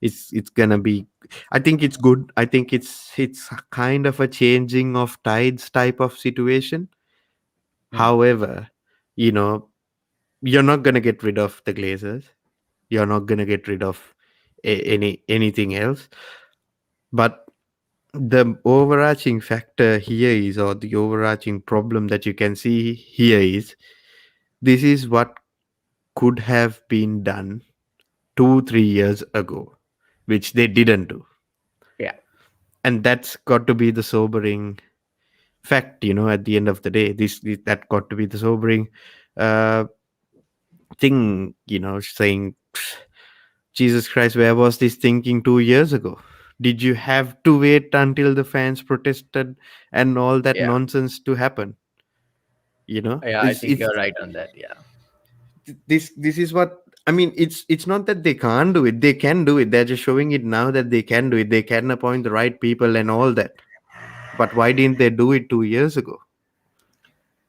It's gonna be, I think it's good. I think it's kind of a changing of tides type of situation. Mm. However, you know, you're not gonna get rid of the Glazers. You're not gonna get rid of anything else. But the overarching factor here is, or the overarching problem that you can see here is, this is what could have been done 2 3 years ago, which they didn't do. Yeah, And that's got to be the sobering fact, at the end of the day. That got to be the sobering uh thing, saying, Jesus Christ, where was this thinking 2 years ago? Did you have to wait until the fans protested and all that yeah, nonsense to happen? yeah. I think you're right on that. Yeah, This is what I mean. It's not that they can't do it. They can do it. They're just showing it now that they can do it. They can appoint the right people and all that. But why didn't they do it 2 years ago?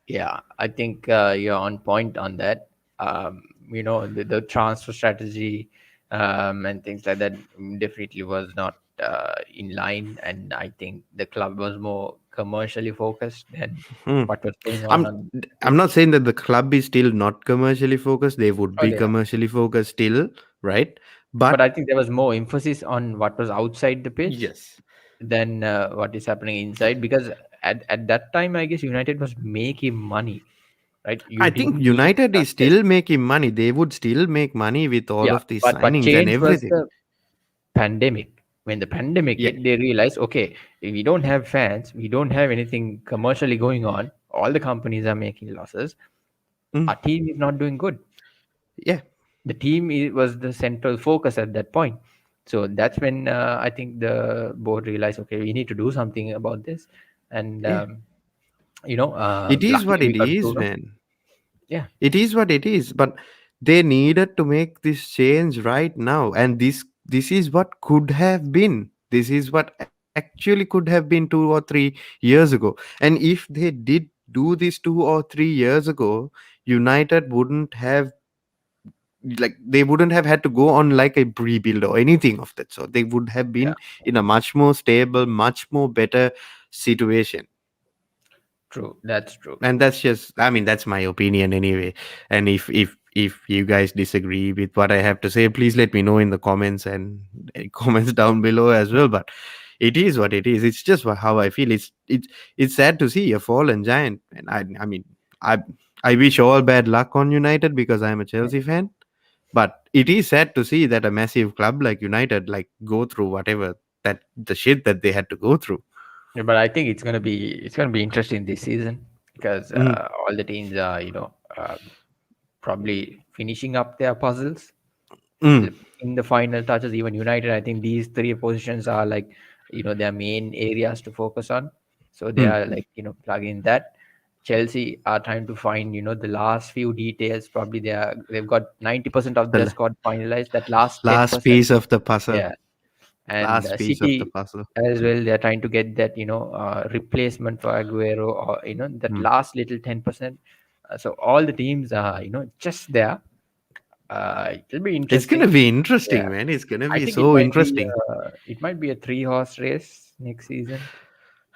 yeah. I think you're on point on that. The transfer strategy and things like that definitely was not in line, and I think the club was more commercially focused than Hmm. what was going I'm on the I'm pitch. not saying that the club is still not commercially focused. They would Oh, be they are. commercially focused still, right? But I But think there was more emphasis on what was outside the pitch yes, than what is happening inside, because at that time I guess United was making money, right? You I think didn't need United is such a, still making money. They would still make money with all yeah, of these but what signings and changed was everything. the pandemic. When the pandemic Yeah. hit, they realized, okay, we don't have fans, we don't have anything commercially going on, all the companies are making losses, Mm, our team is not doing good. yeah. The team was the central focus at that point. So that's when I think the board realized, okay, we need to do something about this. And Yeah. It is luckily what we it got is, Bruno. man. Yeah, It is what it is. But they needed to make this change right now. And this is what could have been. This is what actually could have been 2 or 3 years ago. And if they did do this 2 or 3 years ago, United wouldn't have, like, they wouldn't have had to go on like a rebuild or anything of that sort. They would have yeah, been in a much more stable, much more better situation. true. That's true. And that's just, I mean, that's my opinion anyway. And if you guys disagree with what I have to say, please let me know in the comments, and comments down below as well. But it is what it is. It's just how I feel. It's sad to see a fallen giant. And I mean, i I wish all bad luck on United because I'm a Chelsea fan. But it is sad to see that a massive club like United, like, go through whatever, that the shit that they had to go through. Yeah, but I think it's gonna be interesting this season, because Mm, all the teams are probably finishing up their puzzles, mm, in the final touches. Even United, I think these three positions are like, their main areas to focus on. So they mm. are like, plugging that. Chelsea are trying to find, the last few details. Probably they've got 90% of The their squad finalized. That last last 10%, piece of the puzzle. yeah. And Last piece of the City puzzle. as well, they're trying to get that, replacement for Aguero, or that Hmm. last little 10%. So all the teams are, just there. It'll be It's gonna interesting. be Yeah, interesting, man. It's gonna I be think it so might be interesting. a three-horse race next season.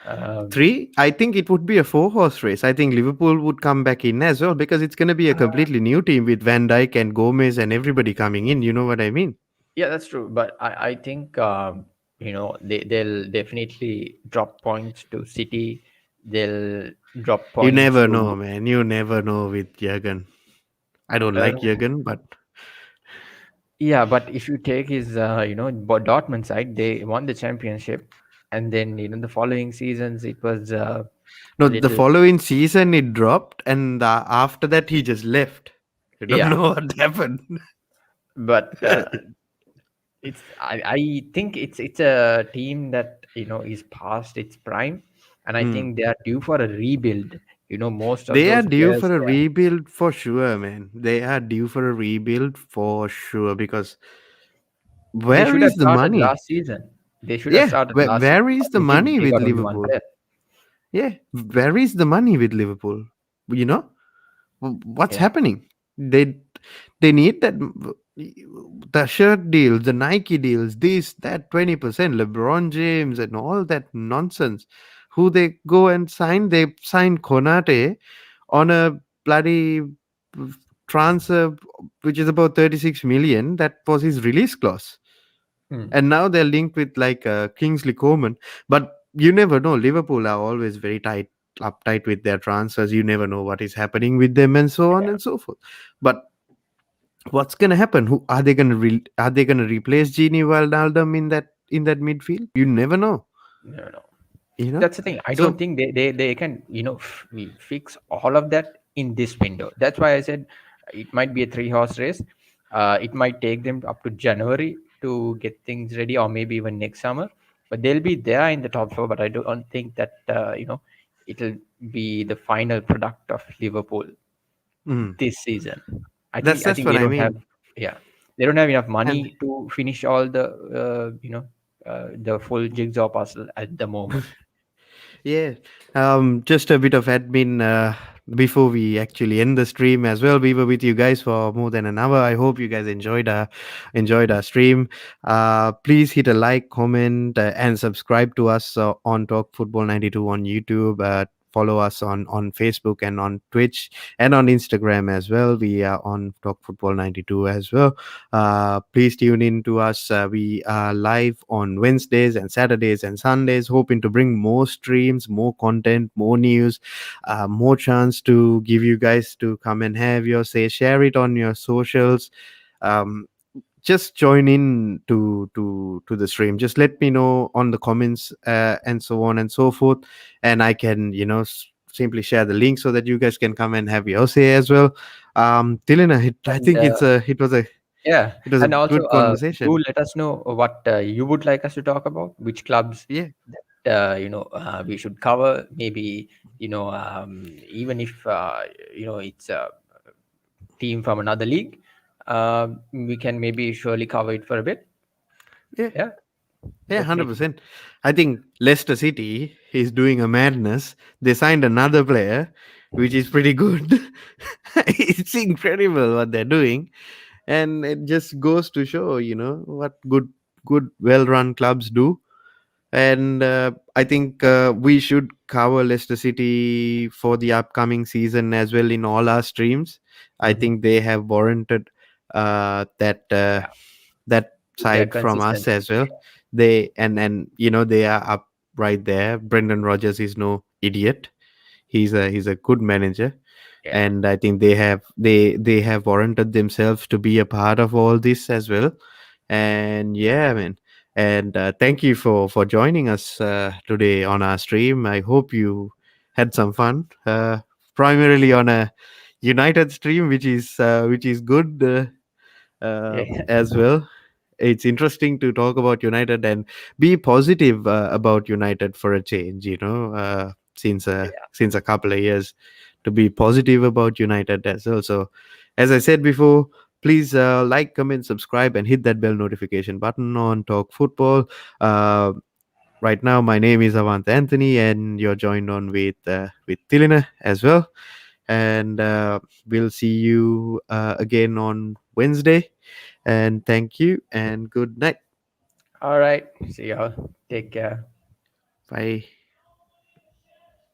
Um, Three, I think it would be a four-horse race. I think Liverpool would come back in as well because it's gonna be a uh, completely new team with Van Dijk and Gomez and everybody coming in. You know what I mean? yeah, that's true. But I think they'll definitely drop points to City. They'll drop You points never know, to man. You never know with Jurgen. I don't uh, like Jurgen, but yeah. But if you take his Dortmund side, they won the championship, and then the following seasons it was no, a the little, following season it dropped, and after that he just left. I don't yeah. know what happened. But I think it's a team that is past its prime, and I Hmm. think they are due for a rebuild. most of They are those due players for a there, rebuild for sure, man. They are due for a rebuild for sure because they where should have is the started money? last season. They should have Yeah, started last season, where is but the they didn't. money They with got only one Liverpool? player. Yeah, where is the money with Liverpool? You know, what's Yeah. happening? They need that the shirt deals, the Nike deals, this that 20%, LeBron James and all that nonsense. Who they go and sign? They sign Konate on a bloody transfer which is about 36 million. That was his release clause, Hmm. and now they're linked with like Kingsley Coman. But you never know. Liverpool are always very uptight with their transfers. You never know what is happening with them, and so on and so forth. But what's gonna happen? Who are they gonna are they gonna replace Gini Wijnaldum in that midfield? You never know. No, no. You know. That's the thing. I don't So think they can fix all of that in this window. That's why I said it might be a three-horse race. It might take them up to January to get things ready, or maybe even next summer. But they'll be there in the top four. But I don't think that it'll be the final product of Liverpool mm, this season. I that's think what they I don't have, mean. yeah, they don't have enough And money to finish all the full jigsaw puzzle at the moment. yeah, just a bit of admin before we actually end the stream as well. We were with you guys for more than an hour. I hope you guys enjoyed our stream. Please hit a like, comment, and subscribe to us on Talk Football 92 on YouTube. Follow us on Facebook and on Twitch and on Instagram as well. We are on Talk Football 92 as well. Please tune in to us. We are live on Wednesdays and Saturdays and Sundays, hoping to bring more streams, more content, more news, more chance to give you guys to come and have your say. Share it on your socials. Um, just join in to the stream. Just let me know on the comments and so on and so forth, and I can simply share the link so that you guys can come and have your say as well. Tilina, I And think yeah, it was a and also good do conversation. let us know what you would like us to talk about, which clubs Yeah, that we should cover. Maybe even if it's a team from another league, we can maybe surely cover it for a bit. yeah, Yeah, yeah, definitely. 100%. I think Leicester City is doing a madness. They signed another player, which is pretty good. It's incredible what they're doing, and it just goes to show, what good well-run clubs do. And I think we should cover Leicester City for the upcoming season as well in all our streams. I Hmm. think they have warranted Yeah, that their side from us consistency. as well. They and they are up right there. Brendan Rodgers is no idiot. He's a good manager, Yeah. and I think they have warranted themselves to be a part of all this as well. And yeah, man. And thank you for joining us today on our stream. I hope you had some fun. Primarily on a United stream, which is good Yeah. as well. It's interesting to talk about United and be positive about United for a change. Since a couple of years, to be positive about United as well. So, as I said before, please like, comment, subscribe, and hit that bell notification button on Talk Football. Uh, right now, my name is Avant Anthony, and you're joined on with Tilina as well. And we'll see you again on Wednesday. And thank you and good night. All right. See y'all. Take care. Bye.